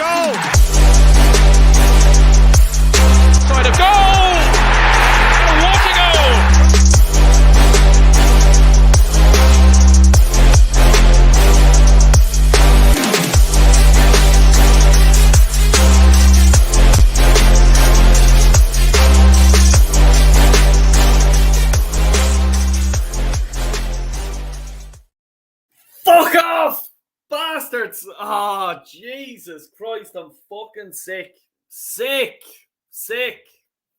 goal! Trying to goal! And what a goal! Fuck off, bastards! Oh, Jesus Christ, I'm fucking sick.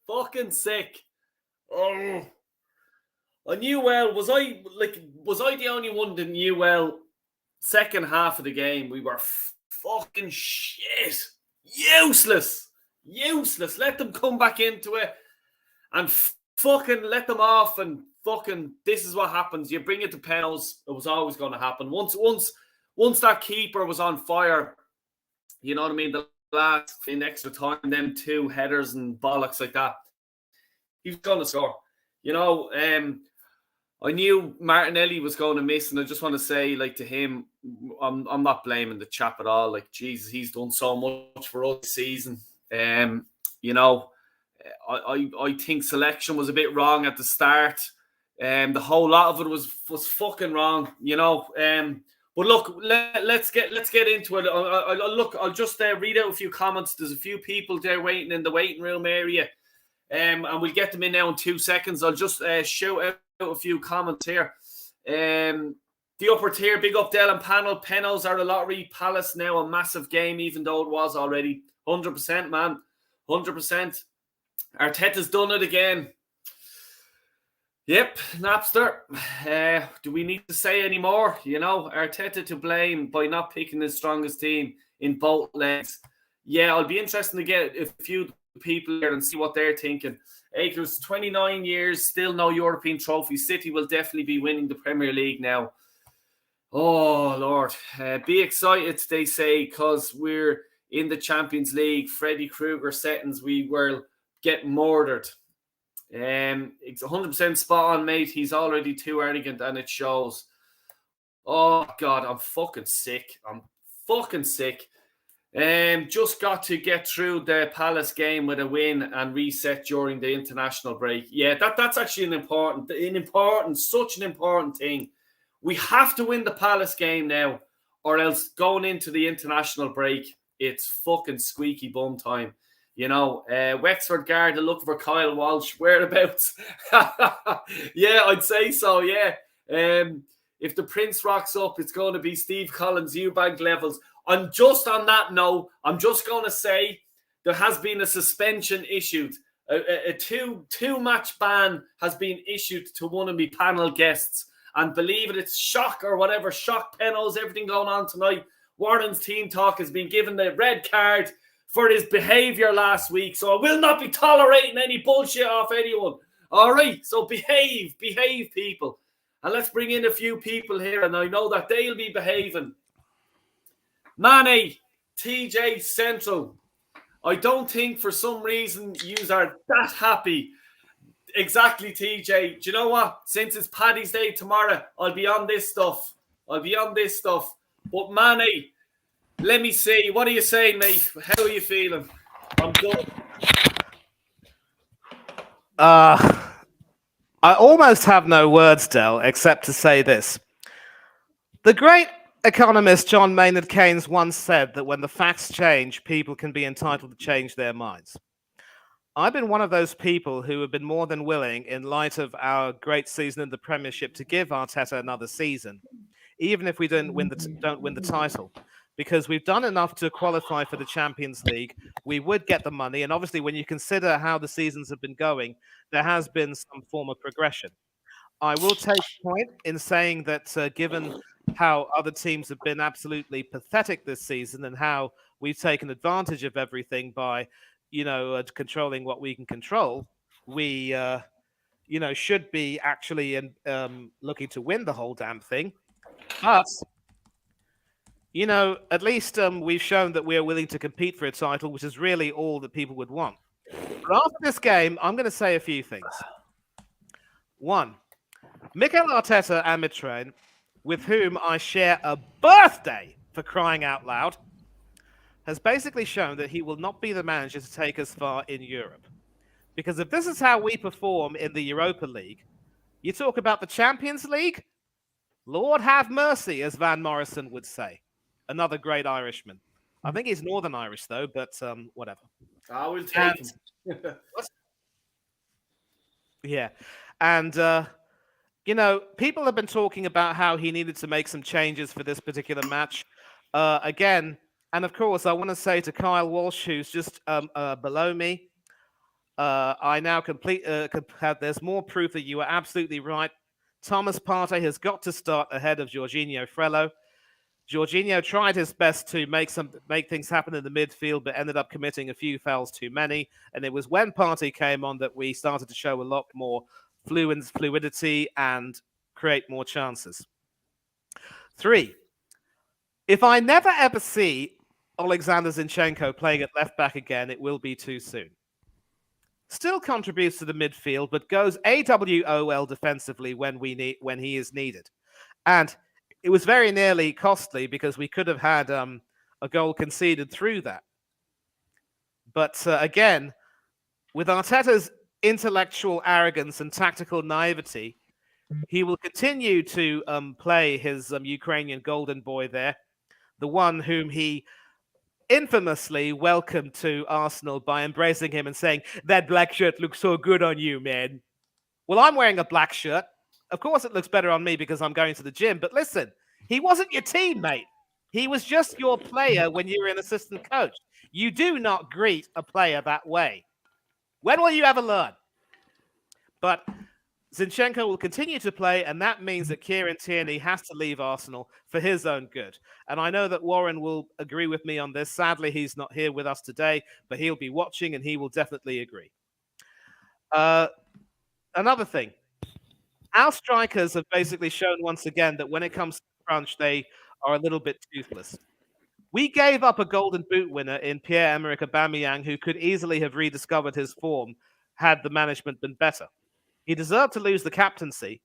Fucking sick. Oh. I knew well, was I the only one that knew well? Second half of the game, we were fucking shit. Useless. Let them come back into it and fucking let them off, and fucking this is what happens. You bring it to penalties. It was always going to happen. Once that keeper was on fire, you know what I mean, the last in extra time, them two headers and bollocks like that, he was going to score. You know, I knew Martinelli was going to miss, and I just want to say, like, to him, I'm not blaming the chap at all. Like, Jesus, he's done so much for us this season. You know, I think selection was a bit wrong at the start. The whole lot of it was fucking wrong, you know. But look, let's get into it. I'll just read out a few comments. There's a few people there waiting in the waiting room area, and we'll get them in now in 2 seconds. I'll just shout out a few comments here. The upper tier, big up Dell and panel. Penalties are a lottery. Palace now a massive game, even though it was already 100%, man, 100%. Arteta's done it again. Yep, Napster. Do we need to say any more? You know, Arteta to blame by not picking his strongest team in both legs. Yeah, I'll be interested to get a few people here and see what they're thinking. Akers, 29 years, still no European trophy. City will definitely be winning the Premier League now. Oh, Lord. Be excited, they say, because we're in the Champions League. Freddy Krueger settings, we will get murdered. It's 100% spot on, mate. He's already too arrogant, and it shows. Oh, God, I'm fucking sick. Just got to get through the Palace game with a win and reset during the international break. Yeah, that's actually such an important thing. We have to win the Palace game now, or else going into the international break, it's fucking squeaky bum time. You know, Wexford Guard are looking for Kyle Walsh. Whereabouts? Yeah, I'd say so, yeah. If the Prince rocks up, it's going to be Steve Collins, Eubank levels. And just on that note, I'm just going to say there has been a suspension issued. A two-match ban has been issued to one of my panel guests. And believe it, it's shock or whatever, shock penalties, everything going on tonight. Warren's team talk has been given the red card for his behaviour last week. So I will not be tolerating any bullshit off anyone. All right, so behave, people. And let's bring in a few people here, and I know that they'll be behaving. Manny, TJ Central. I don't think for some reason yous are that happy. Exactly, TJ. Do you know what? Since it's Paddy's Day tomorrow, I'll be on this stuff. But Manny, let me see. What are you saying, mate? How are you feeling? I'm good. I almost have no words, Del, except to say this. The great economist John Maynard Keynes once said that when the facts change, people can be entitled to change their minds. I've been one of those people who have been more than willing, in light of our great season in the Premiership, to give Arteta another season, even if we don't win the title, because we've done enough to qualify for the Champions League. We would get the money, and obviously, when you consider how the seasons have been going, there has been some form of progression. I will take point in saying that given how other teams have been absolutely pathetic this season and how we've taken advantage of everything by controlling what we can control, we, should be actually looking to win the whole damn thing. But, at least we've shown that we're willing to compete for a title, which is really all that people would want. But after this game, I'm going to say a few things. One, Mikel Arteta and Mitrain, with whom I share a birthday, for crying out loud, has basically shown that he will not be the manager to take us far in Europe. Because if this is how we perform in the Europa League, you talk about the Champions League, Lord have mercy, as Van Morrison would say. Another great Irishman. I think he's Northern Irish, though, but whatever. I will take him. Yeah. And, people have been talking about how he needed to make some changes for this particular match. Again, and of course, I want to say to Kyle Walsh, who's just below me, I now there's more proof that you are absolutely right. Thomas Partey has got to start ahead of Jorginho Frello. Jorginho tried his best to make things happen in the midfield, but ended up committing a few fouls too many. And it was when Partey came on that we started to show a lot more fluidity and create more chances. 3, if I never ever see Alexander Zinchenko playing at left back again, it will be too soon. Still contributes to the midfield, but goes AWOL defensively when he is needed. And it was very nearly costly because we could have had a goal conceded through that. But again, with Arteta's intellectual arrogance and tactical naivety, he will continue to play his Ukrainian golden boy there, the one whom he infamously welcomed to Arsenal by embracing him and saying, "That black shirt looks so good on you, man." Well, I'm wearing a black shirt. Of course it looks better on me because I'm going to the gym. But listen, he wasn't your teammate. He was just your player when you were an assistant coach. You do not greet a player that way. When will you ever learn? But Zinchenko will continue to play, and that means that Kieran Tierney has to leave Arsenal for his own good. And I know that Warren will agree with me on this. Sadly, he's not here with us today, but he'll be watching, and he will definitely agree. Another thing. Our strikers have basically shown once again that when it comes to crunch, they are a little bit toothless. We gave up a golden boot winner in Pierre-Emerick Aubameyang, who could easily have rediscovered his form had the management been better. He deserved to lose the captaincy,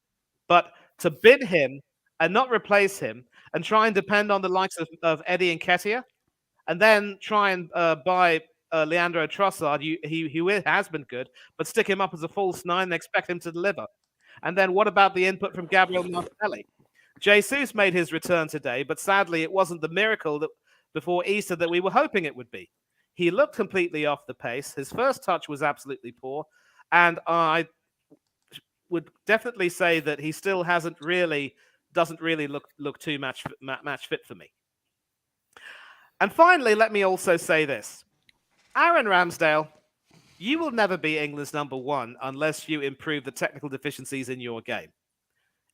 but to bid him and not replace him and try and depend on the likes of Eddie Nketiah and then try and buy Leandro Trossard, he has been good, but stick him up as a false 9 and expect him to deliver. And then what about the input from Gabriel Martinelli? Jesus made his return today, but sadly it wasn't the miracle that before Easter that we were hoping it would be. He looked completely off the pace. His first touch was absolutely poor. And I would definitely say that he still doesn't really look too match fit for me. And finally, let me also say this. Aaron Ramsdale, you will never be England's number 1 unless you improve the technical deficiencies in your game.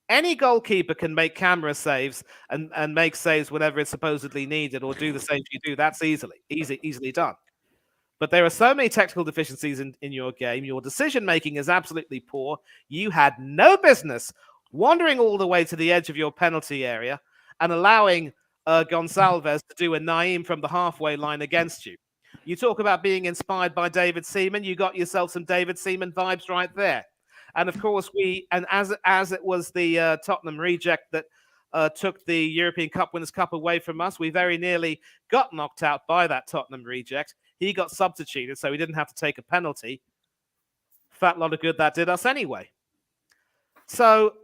Any goalkeeper can make camera saves and make saves whenever it's supposedly needed or do the saves you do. That's easily done. But there are so many technical deficiencies in your game. Your decision-making is absolutely poor. You had no business wandering all the way to the edge of your penalty area and allowing Gonçalves to do a Naeem from the halfway line against you. You talk about being inspired by David Seaman. You got yourself some David Seaman vibes right there. And of course, as it was the Tottenham reject that took the European Cup Winners' Cup away from us, we very nearly got knocked out by that Tottenham reject. He got substituted, so he didn't have to take a penalty. Fat lot of good that did us anyway. So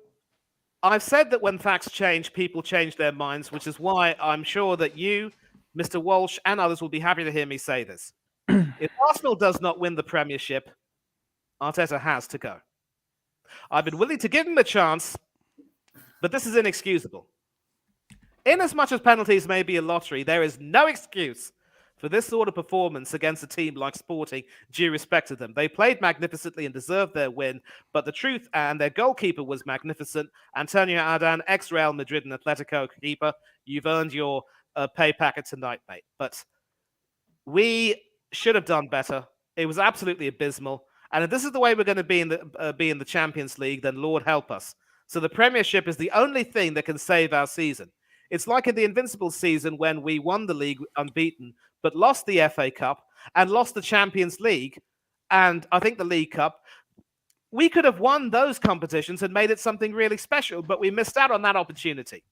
I've said that when facts change, people change their minds, which is why I'm sure that you, Mr. Walsh, and others will be happy to hear me say this. If Arsenal does not win the Premiership, Arteta has to go. I've been willing to give him a chance, but this is inexcusable. In as much as penalties may be a lottery, there is no excuse for this sort of performance against a team like Sporting, due respect to them. They played magnificently and deserved their win, but the truth, and their goalkeeper was magnificent. Antonio Ardan, ex-Real Madrid and Atletico keeper, you've earned your pay packet tonight, mate. But we should have done better. It was absolutely abysmal. And if this is the way we're going to be in the Champions League, then Lord help us. So the Premiership is the only thing that can save our season. It's like in the Invincible season when we won the league unbeaten, but lost the FA Cup and lost the Champions League and I think the League Cup. We could have won those competitions and made it something really special, but we missed out on that opportunity.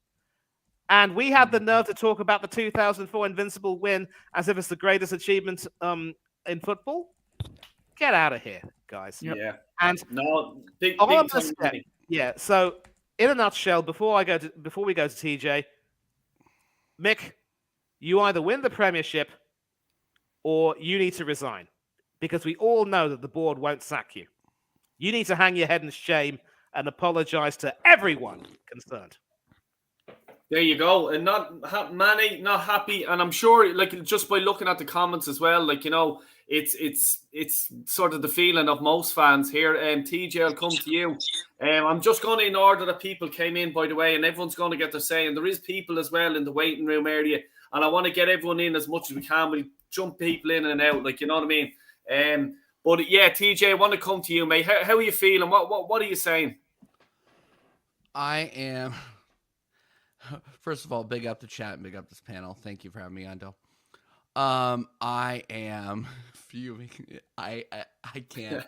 And we had the nerve to talk about the 2004 Invincible win as if it's the greatest achievement in football. Get out of here, guys. Yep. Yeah. And no, big time. Yeah. So, in a nutshell, before we go to TJ, Mick, you either win the Premiership or you need to resign, because we all know that the board won't sack you. You need to hang your head in shame and apologize to everyone concerned. There you go. And Manny, not happy. And I'm sure, like, just by looking at the comments as well, like, you know, it's sort of the feeling of most fans here. TJ, I'll come to you. I'm just going to, in order that people came in, by the way, and everyone's going to get their say. And there is people as well in the waiting room area. And I want to get everyone in as much as we can. We jump people in and out, like, you know what I mean? But yeah, TJ, I want to come to you, mate. How are you feeling? What are you saying? I am... First of all, big up the chat and big up this panel. Thank you for having me on, Del. I am fuming. I can't.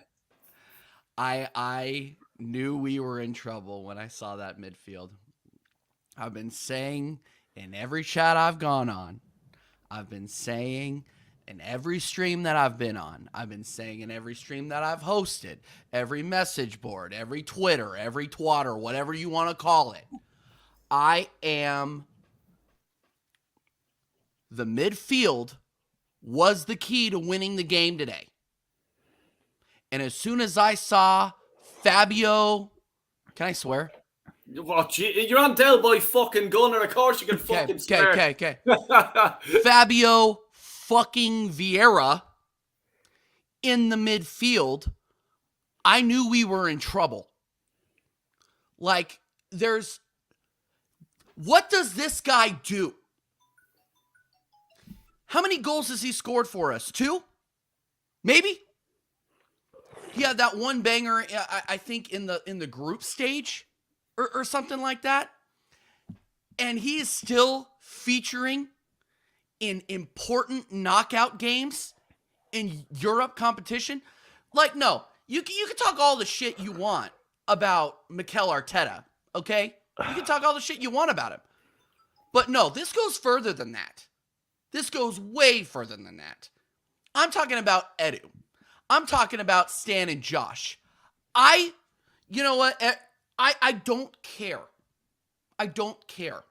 I knew we were in trouble when I saw that midfield. I've been saying in every chat I've gone on, I've been saying in every stream that I've been on, I've been saying in every stream that I've hosted, every message board, every Twitter, every twatter, whatever you want to call it. I am the midfield was the key to winning the game today. And as soon as I saw Fabio, can I swear? Oh, gee, you're on Del Boy fucking Gunner. Of course you can fucking swear. Okay. Fabio fucking Vieira in the midfield. I knew we were in trouble. Like, what does this guy do? How many goals has he scored for us? 2? Maybe? He had that one banger, I think, in the group stage or something like that. And he is still featuring in important knockout games in Europe competition. Like, no, you can talk all the shit you want about Mikel Arteta, okay? You can talk all the shit you want about him. But no, this goes further than that. This goes way further than that. I'm talking about Edu. I'm talking about Stan and Josh. You know what? I don't care. I don't care.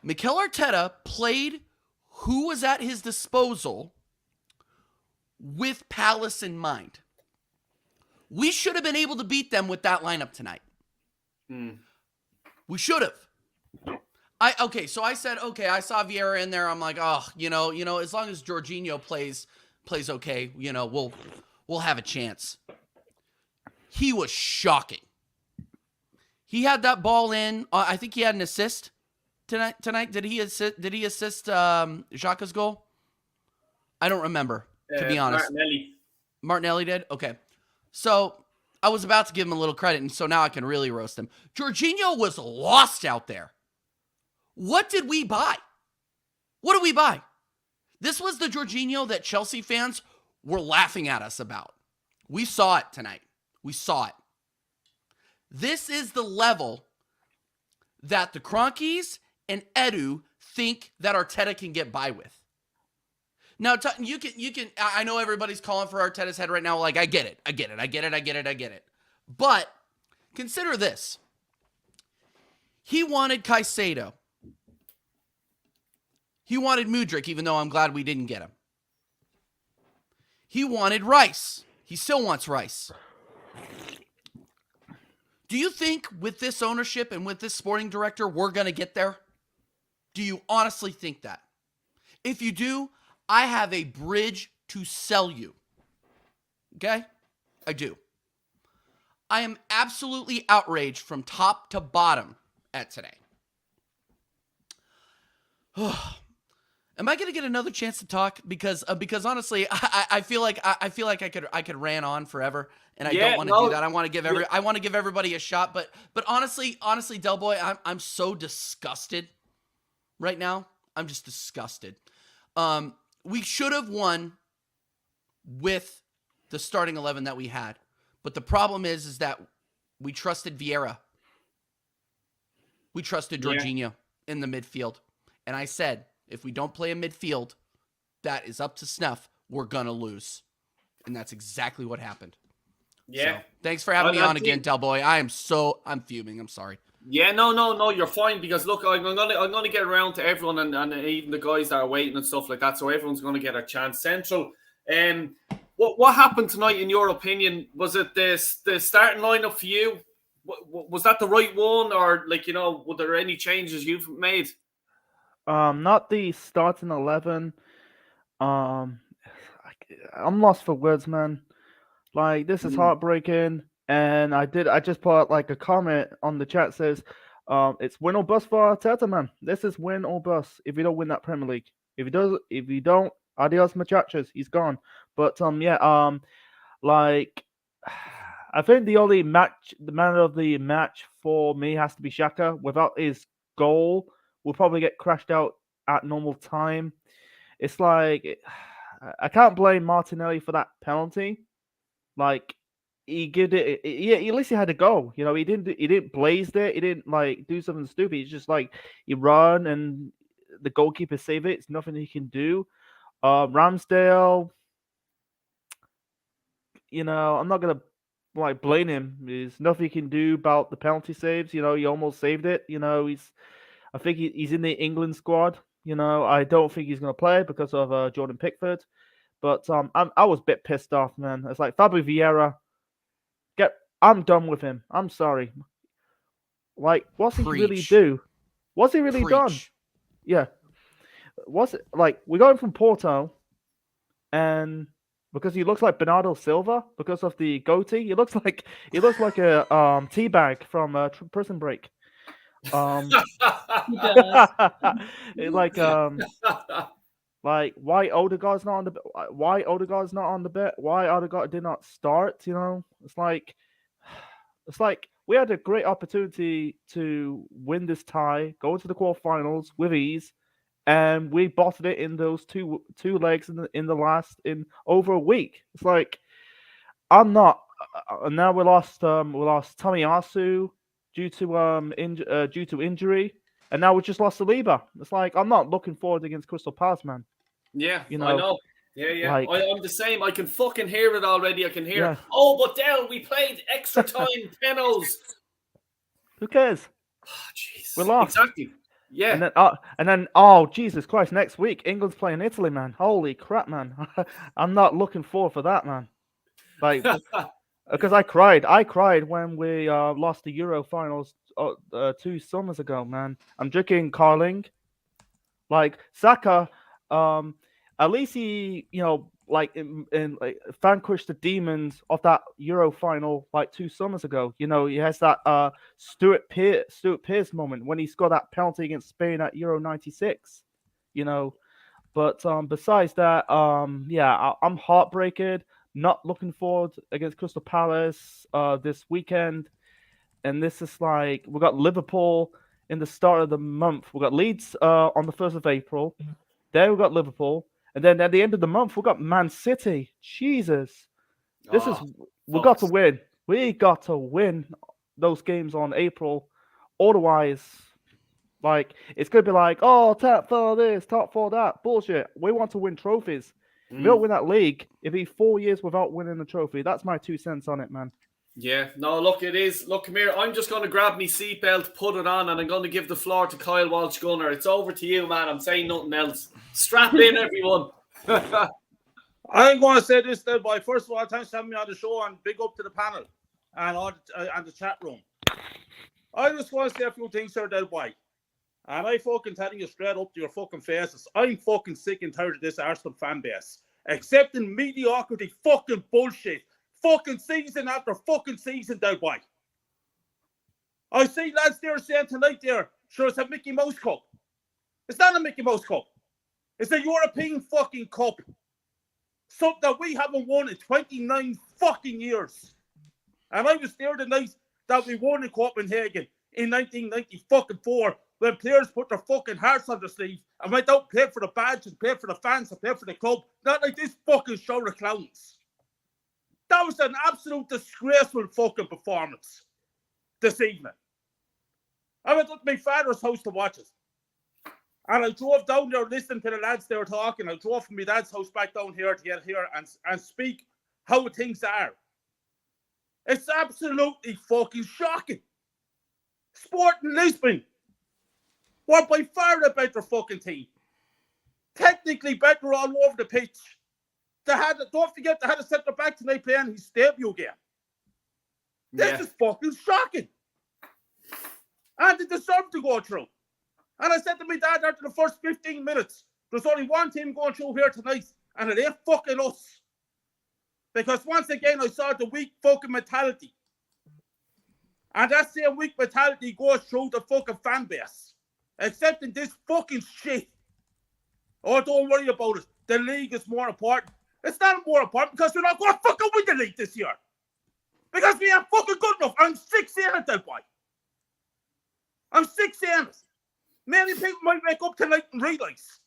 Mikel Arteta played who was at his disposal with Palace in mind. We should have been able to beat them with that lineup tonight. We should have. So I said, okay, I saw Vieira in there. I'm like, oh, you know, as long as Jorginho plays okay, you know, we'll have a chance. He was shocking. He had that ball in. I think he had an assist tonight. Did he assist Xhaka's goal? I don't remember, to be honest. Martinelli did? Okay. So I was about to give him a little credit, and so now I can really roast him. Jorginho was lost out there. What did we buy? What did we buy? This was the Jorginho that Chelsea fans were laughing at us about. We saw it tonight. We saw it. This is the level that the Cronkies and Edu think that Arteta can get by with. Now, you can. I know everybody's calling for Arteta's head right now. Like, I get it. But consider this. He wanted Caicedo. He wanted Mudryk, even though I'm glad we didn't get him. He wanted Rice. He still wants Rice. Do you think with this ownership and with this sporting director, we're going to get there? Do you honestly think that? If you do, I have a bridge to sell you. Okay? I do. I am absolutely outraged from top to bottom at today. Am I going to get another chance to talk? Because honestly, I feel like I could rant on forever, and I don't want to do that. I want to give everybody a shot. But honestly, Del Boy, I'm so disgusted right now. I'm just disgusted. We should have won with the starting 11 that we had, but the problem is that we trusted Vieira. We trusted Jorginho in the midfield. And I said, if we don't play a midfield that is up to snuff, we're going to lose. And that's exactly what happened. Yeah. So, thanks for having me on again, Delboy. I'm fuming. I'm sorry. Yeah, no, you're fine, because look, I'm gonna get around to everyone and even the guys that are waiting and stuff like that, so everyone's gonna get a chance. Central, what happened tonight in your opinion? Was it the starting lineup for you? Was that the right one, or were there any changes you've made? Not the starting 11. I'm lost for words, man. Like, this is heartbreaking. And I just put like a comment on the chat says, it's win or bust for Arteta, man. This is win or bust if you don't win that Premier League. If you don't, adios muchachos, he's gone. But like, I think the man of the match for me has to be Xhaka. Without his goal, we'll probably get crashed out at normal time. It's like, I can't blame Martinelli for that penalty. Like, he gave it. Yeah, at least he had a goal. He didn't blaze it. He didn't like do something stupid. It's just like he run and the goalkeeper save it. It's nothing he can do. Ramsdale, I'm not gonna like blame him. There's nothing he can do about the penalty saves. He almost saved it. I think he's in the England squad. I don't think he's gonna play because of Jordan Pickford. But I was a bit pissed off, man. It's like Fabio Vieira. I'm done with him. I'm sorry. Like, what's he really do? What's he really done? Yeah. What's it like? We got him from Porto, and because he looks like Bernardo Silva because of the goatee, he looks like a teabag from Prison Break. He does. Like why Odegaard's not on the bet? Why Odegaard did not start? It's like we had a great opportunity to win this tie, go into the quarterfinals with ease, and we bottled it in those two legs in over a week. It's like I'm not. Now we lost Tomiyasu due to injury, and now we just lost Saliba. It's like I'm not looking forward against Crystal Palace, man. Yeah, I know. Yeah. Like, I'm the same. I can fucking hear it already. I can hear. Yeah. Oh, but Del, we played extra time penalties. Who cares? Oh, jeez. We lost. Exactly. Yeah. And then oh Jesus Christ! Next week England's playing Italy, man. Holy crap, man! I'm not looking forward for that, man. Like, because I cried when we lost the Euro finals 2 summers ago, man. I'm drinking Carling. Like Saka, at least he, vanquished the demons of that Euro final like 2 summers ago. He has that Stuart Pearce moment when he scored that penalty against Spain at Euro '96. But besides that, I'm heartbroken. Not looking forward against Crystal Palace this weekend. And this is like, we got Liverpool in the start of the month. We got Leeds on the 1st of April. Then we got Liverpool. And then at the end of the month, we got Man City. Jesus. We got to win. We got to win those games on April. Otherwise, like, it's going to be like, oh, top 4 this, top 4 that. Bullshit. We want to win trophies. If we don't win that league, it'd be 4 years without winning a trophy. That's my 2 cents on it, man. Yeah, no, look, it is. Look, come here. I'm just going to grab my seatbelt, put it on, and I'm going to give the floor to Kyle Walsh-Gunner. It's over to you, man. I'm saying nothing else. Strap in, everyone. I'm going to say this, then, boy. First of all, thanks for having me on the show, and big up to the panel and the chat room. I just want to say a few things here, Del Boy. And I fucking telling you straight up to your fucking faces, I'm fucking sick and tired of this Arsenal fan base. Accepting mediocrity, fucking bullshit. Fucking season after fucking season, Del Boy. I see lads there saying tonight there, sure, it's a Mickey Mouse Cup. It's not a Mickey Mouse Cup. It's a European fucking cup. Something that we haven't won in 29 fucking years. And I was there the night that we won in Copenhagen in 1994 when players put their fucking hearts on their sleeve and went out and played for the badge and played for the fans and played for the club. Not like this fucking show of clowns. That was an absolute disgraceful fucking performance this evening. I went up to my father's house to watch it. And I drove down there listening to the lads they were talking. I drove from my dad's house back down here to get here and speak how things are. It's absolutely fucking shocking. Sporting Lisbon were by far the better fucking team. Technically better all over the pitch. Don't forget, they had a centre back tonight playing his debut game. This is fucking shocking. And they deserve to go through. And I said to my dad after the first 15 minutes, there's only one team going through here tonight, and it ain't fucking us. Because once again, I saw the weak fucking mentality. And that same weak mentality goes through the fucking fan base. Except in this fucking shit. Oh, don't worry about it. The league is more important. It's not more important because we're not going to fucking win the league this year. Because we ain't fucking good enough. I'm sick saying it, that boy. I'm sick saying it. Many people might wake up tonight and realise.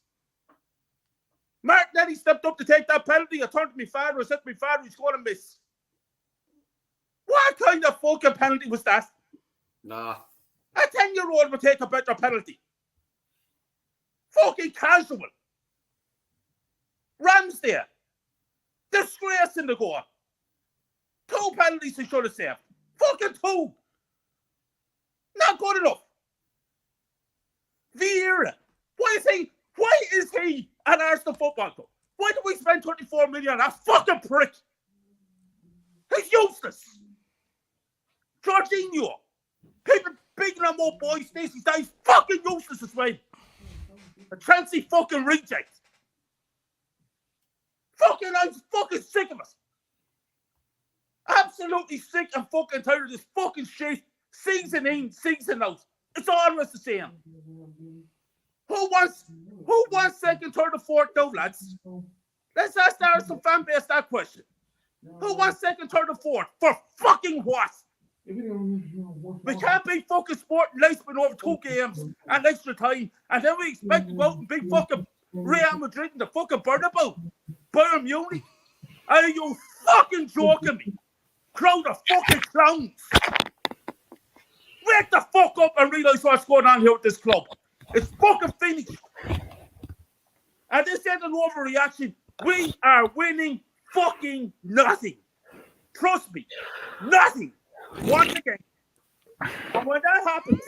Martinelli stepped up to take that penalty. I turned to my father and said to my father, he's going to miss. What kind of fucking penalty was that? Nah. A 10-year-old would take a better penalty. Fucking casual. Ramsdale. Disgrace in the goal. 2 penalties he should have saved. Fucking 2. Not good enough. Vieira. Why is he an Arsenal Football Club? Why do we spend 24 million on that fucking prick? He's useless. Jorginho. People bigging him up, boys. He's fucking useless as well. A trancy fucking reject. I'm fucking sick of it. Absolutely sick and fucking tired of this fucking shit. Season in, season out. It's always the same. Who wants second, third, or fourth now, lads? Let's ask the Arsenal fan base that question. Who wants second, third, or fourth? For fucking what? We can't be fucking Sporting Lisbon over 2 games and extra time, and then we expect to go out and beat fucking Real Madrid in the fucking Bernabeu. Bayern Munich. Are you fucking joking me? Crowd of fucking clowns. Wake the fuck up and realise what's going on here with this club. It's fucking finished. And this ain't an overreaction. We are winning fucking nothing. Trust me. Nothing. Once again. And when that happens,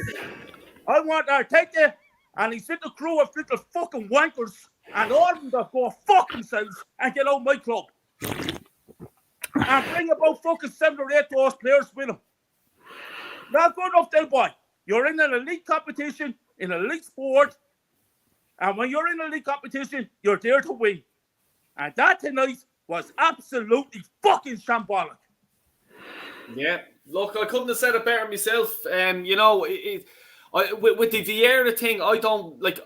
I want Arteta and his little crew of little fucking wankers and all of them to go fuck themselves and get out my club. And bring about fucking 7 or 8 of those players with them. Not good enough, Del Boy. You're in an elite competition, in an elite sport, and when you're in an elite competition, you're there to win. And that tonight was absolutely fucking shambolic. Yeah, look, I couldn't have said it better myself. You know, with the Vieira thing, I don't like.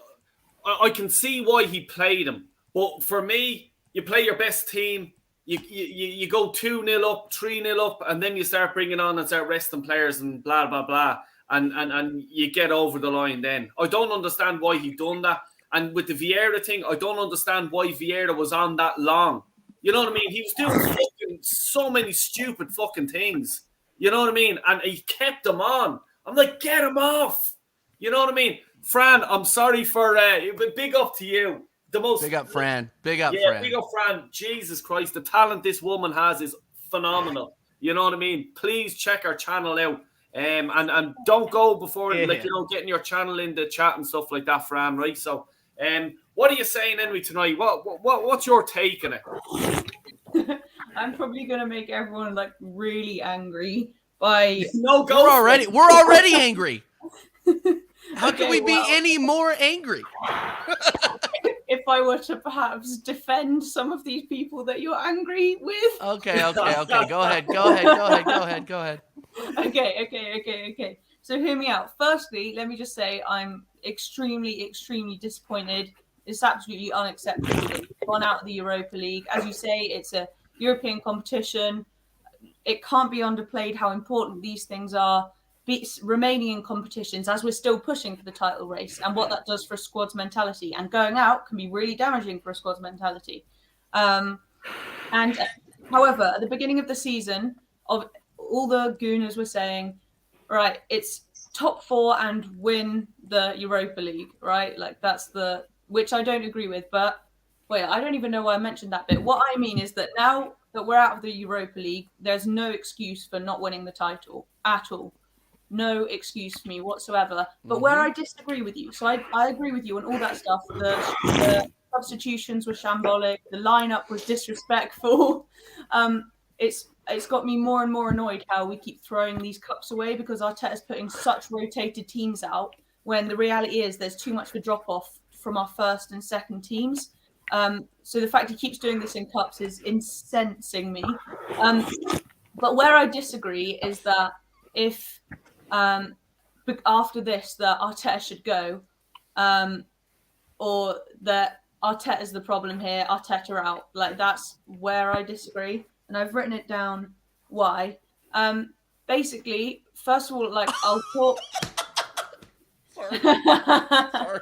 I can see why he played him, but for me, you play your best team. You go 2-0 up, 3-0 up, and then you start bringing on and start resting players and blah blah blah, and you get over the line. Then I don't understand why he done that. And with the Vieira thing, I don't understand why Vieira was on that long. You know what I mean? He was doing fucking so many stupid fucking things. You know what I mean? And he kept him on. I'm like, get him off. You know what I mean? Fran, I'm sorry for big up to you. The most big up, Fran. Big up, yeah, Fran. big up, Fran. Jesus Christ, the talent this woman has is phenomenal. You know what I mean? Please check our channel out. And don't go before getting your channel in the chat and stuff like that, Fran, right? So what are you saying anyway tonight? What's your take on it? I'm probably gonna make everyone like really angry by We're already angry. How can we be any more angry? If I were to perhaps defend some of these people that you're angry with. Okay. Go ahead. Okay. So hear me out. Firstly, let me just say I'm extremely disappointed. It's absolutely unacceptable that you've gone out of the Europa League. As you say, it's a European competition. It can't be underplayed how important these things are. Remaining in competitions as we're still pushing for the title race and what that does for a squad's mentality, and going out can be really damaging for a squad's mentality. And however, at the beginning of the season, of all the gooners were saying, right, it's top 4 and win the Europa League, right? Like that's which I don't agree with, but wait, I don't even know why I mentioned that bit. What I mean is that now that we're out of the Europa League, there's no excuse for not winning the title at all. No excuse for me whatsoever. But where I disagree with you, so I agree with you on all that stuff. The substitutions were shambolic. The lineup was disrespectful. It's got me more and more annoyed how we keep throwing these cups away because Arteta's putting such rotated teams out when the reality is there's too much of a drop off from our first and second teams. So the fact he keeps doing this in cups is incensing me. But where I disagree is that if after this that Arteta should go, or that Arteta's the problem here, Arteta out. Like that's where I disagree, and I've written it down why. Basically, first of all, like I'll talk. Sorry. Sorry.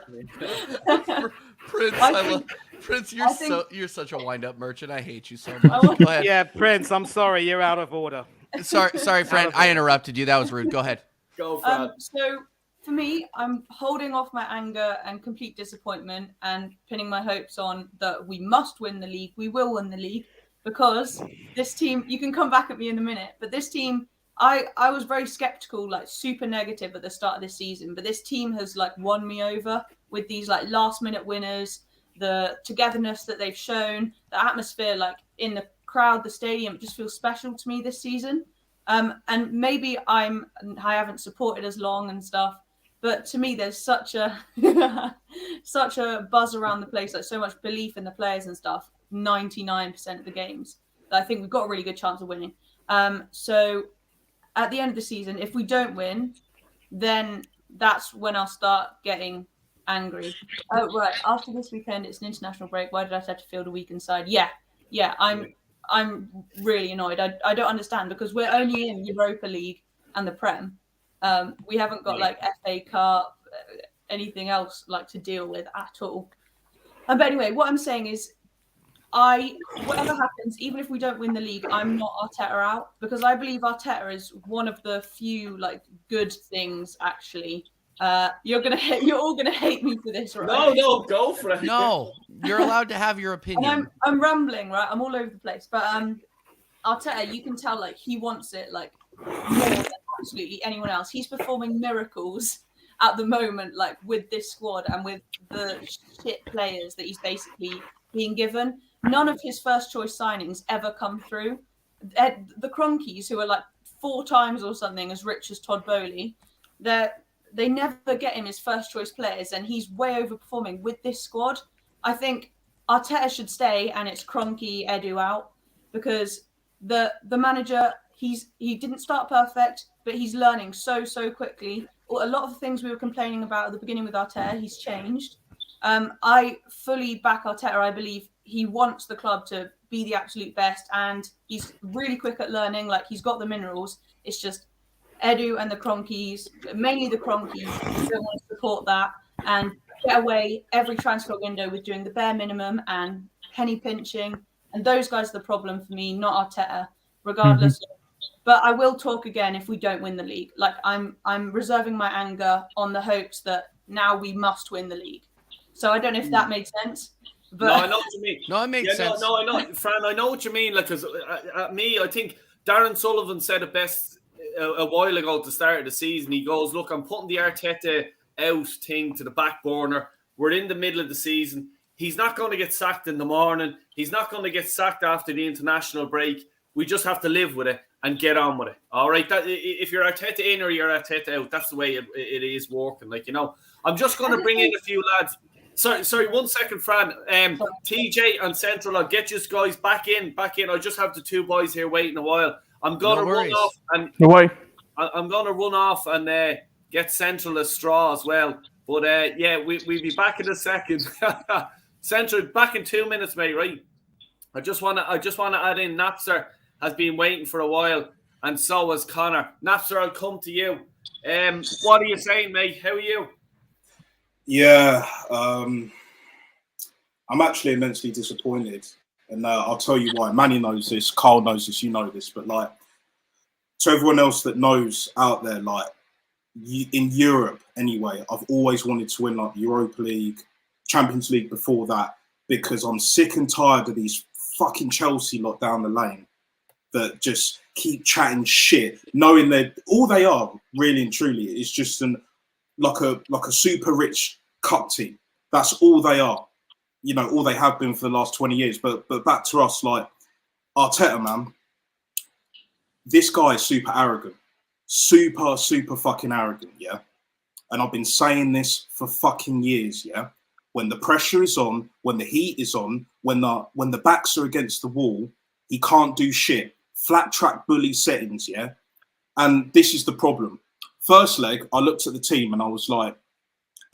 Prince, you're such a wind-up merchant. I hate you so much. Oh. Go ahead. Yeah, Prince, I'm sorry, you're out of order. Sorry, friend. I interrupted you. That was rude. Go ahead. Go, Fran. So for me, I'm holding off my anger and complete disappointment and pinning my hopes on that we must win the league. We will win the league because this team, you can come back at me in a minute, but this team, I was very skeptical, like super negative at the start of this season, but this team has like won me over with these like last minute winners, the togetherness that they've shown, the atmosphere like in the crowd, the stadium, it just feels special to me this season. And maybe I haven't supported as long and stuff, but to me there's such a such a buzz around the place, like so much belief in the players and stuff. 99% of the games that I think we've got a really good chance of winning. So at the end of the season, if we don't win, then that's when I'll start getting angry. Oh right, after this weekend it's an international break. Why did I have to field a weakened side? Yeah, I'm really annoyed. I don't understand because we're only in Europa League and the Prem. We haven't got like FA Cup, anything else like to deal with at all. But anyway, what I'm saying is, whatever happens, even if we don't win the league, I'm not Arteta out because I believe Arteta is one of the few like good things actually. You're all gonna hate me for this, right? No, go for it. No, you're allowed to have your opinion. And I'm rambling, right? I'm all over the place. But Arteta, you can tell like he wants it like more than absolutely anyone else. He's performing miracles at the moment, like with this squad and with the shit players that he's basically being given. None of his first choice signings ever come through. The Cronkies, who are like 4 times or something as rich as Todd Bowley, they never get him his first choice players, and he's way overperforming with this squad. I think Arteta should stay, and it's Kroenke, Edu out because the manager he didn't start perfect, but he's learning so quickly. A lot of the things we were complaining about at the beginning with Arteta, he's changed. I fully back Arteta. I believe he wants the club to be the absolute best, and he's really quick at learning. Like he's got the minerals. It's just Edu and the Cronkies, mainly the Cronkies, don't want to support that and get away every transfer window with doing the bare minimum and penny pinching. And those guys are the problem for me, not Arteta, regardless. But I will talk again if we don't win the league. Like I'm reserving my anger on the hopes that now we must win the league. So I don't know if that made sense. But No, I know what you mean. No, it makes sense. No, I know, Fran. I know what you mean. Like, because I think Darren Sullivan said it best a while ago at the start of the season. He goes, "Look, I'm putting the Arteta out thing to the back burner. We're in the middle of the season. He's not going to get sacked in the morning. He's not going to get sacked after the international break. We just have to live with it and get on with it. All right. If you're Arteta in or you're Arteta out, that's the way it is working. Like, you know, I'm just going to bring in a few lads." Sorry, 1 second, Fran. TJ and Central, I'll get you guys back in. I just have the 2 boys here waiting a while. I'm gonna run off and I'm gonna run off and get Central a straw as well. But we'll be back in a second. Central, back in 2 minutes, mate. Right? I just wanna add in Napster has been waiting for a while, and so has Connor. Napster, I'll come to you. What are you saying, mate? How are you? Yeah, I'm actually immensely disappointed, and I'll tell you why. Manny knows this, Carl knows this, you know this, but like to everyone else that knows out there, like in Europe anyway, I've always wanted to win like the Europa League, Champions League before that, because I'm sick and tired of these fucking Chelsea lot down the lane that just keep chatting shit, knowing that all they are really and truly is just like a super rich cup team. That's all they are. You know, all they have been for the last 20 years. But back to us, like Arteta, man, this guy is super arrogant. Super fucking arrogant, yeah? And I've been saying this for fucking years, yeah? When the pressure is on, when the heat is on, when the backs are against the wall, he can't do shit. Flat track bully settings, yeah? And this is the problem. First leg, I looked at the team and I was like,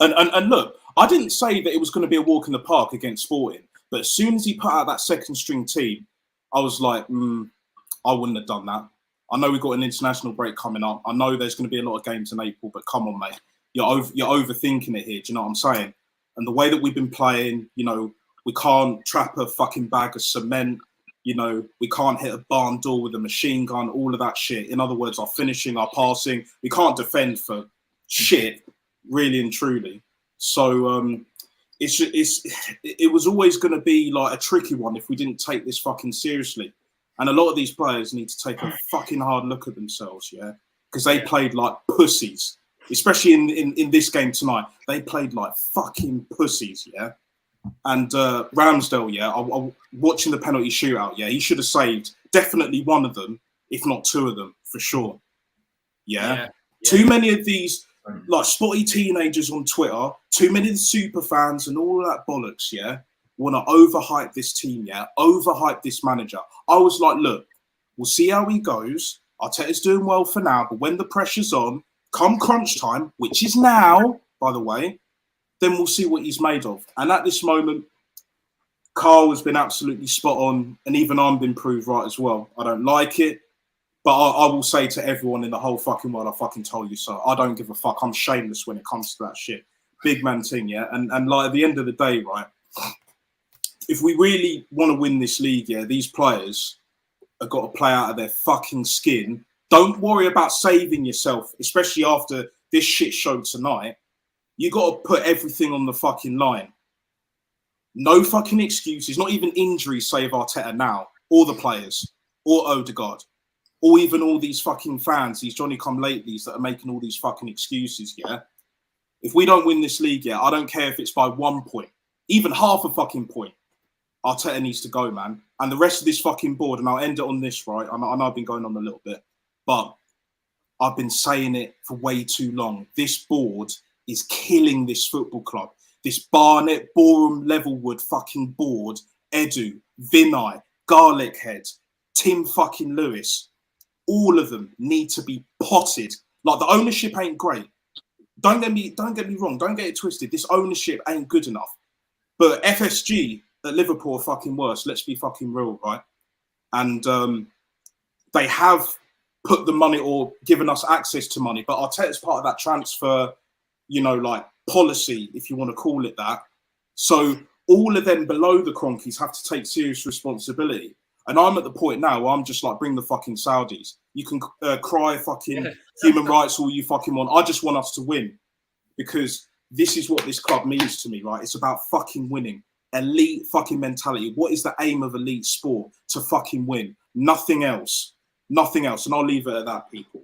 and look, I didn't say that it was going to be a walk in the park against Sporting, but as soon as he put out that second string team, I was like, I wouldn't have done that. I know we've got an international break coming up. I know there's going to be a lot of games in April, but come on, mate. You're overthinking it here. Do you know what I'm saying? And the way that we've been playing, you know, we can't trap a fucking bag of cement. You know, we can't hit a barn door with a machine gun, all of that shit. In other words, our finishing, our passing, we can't defend for shit, really and truly. So it was always going to be like a tricky one if we didn't take this fucking seriously. And a lot of these players need to take a fucking hard look at themselves, yeah? Because they played like pussies, especially in this game tonight. They played like fucking pussies, yeah? And Ramsdale, yeah, watching the penalty shootout, yeah, he should have saved definitely one of them, if not two of them, for sure. Yeah. Too many of these like spotty teenagers on Twitter, too many of the super fans and all that bollocks, yeah, want to overhype this team, yeah, overhype this manager. I was like, look, we'll see how he goes. Arteta's doing well for now, but when the pressure's on, come crunch time, which is now, by the way, then we'll see what he's made of. And at this moment, Carl has been absolutely spot on, and even I'm been proved right as well. I don't like it, but I will say to everyone in the whole fucking world, I fucking told you so. I don't give a fuck. I'm shameless when it comes to that shit. Big man thing, yeah? And like at the end of the day, right, if we really want to win this league, yeah, these players have got to play out of their fucking skin. Don't worry about saving yourself, especially after this shit show tonight. You got to put everything on the fucking line. No fucking excuses, not even injuries save Arteta now, or the players, or Odegaard, or even all these fucking fans, these Johnny-come-latelys that are making all these fucking excuses, yeah? If we don't win this league, yeah, I don't care if it's by 1 point, even half a fucking point, Arteta needs to go, man. And the rest of this fucking board, and I'll end it on this, right? I know I've been going on a little bit, but I've been saying it for way too long. This board is killing this football club. This Barnet, Boreham, Levelwood fucking board, Edu, Vinay, Garlic Head, Tim fucking Lewis, all of them need to be potted. Like, the ownership ain't great. Don't get me wrong. Don't get it twisted. This ownership ain't good enough. But FSG at Liverpool are fucking worse. Let's be fucking real, right? And they have put the money or given us access to money. But Arteta's part of that transfer, you know, like policy, if you want to call it that. So all of them below the Cronkies have to take serious responsibility. And I'm at the point now where I'm just like, bring the fucking Saudis. You can cry fucking human rights all you fucking want. I just want us to win, because this is what this club means to me, right? It's about fucking winning. Elite fucking mentality. What is the aim of elite sport? To fucking win. Nothing else. Nothing else. And I'll leave it at that, people.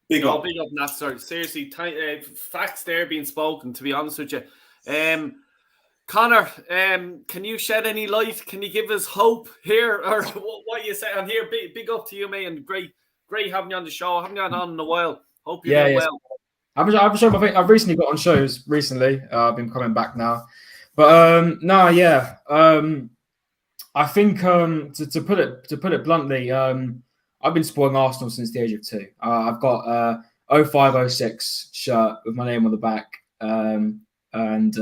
Big up, Nasser. Seriously, facts there being spoken, to be honest with you. Connor, can you shed any light? Can you give us hope here, or what you say? I'm here. Big up to you, mate, and great having you on the show. I haven't got on in a while. Hope you're doing well. I've recently got on shows recently. I've been coming back now, but I think to put it bluntly, I've been supporting Arsenal since the age of 2. I've got 05-06 shirt with my name on the back. And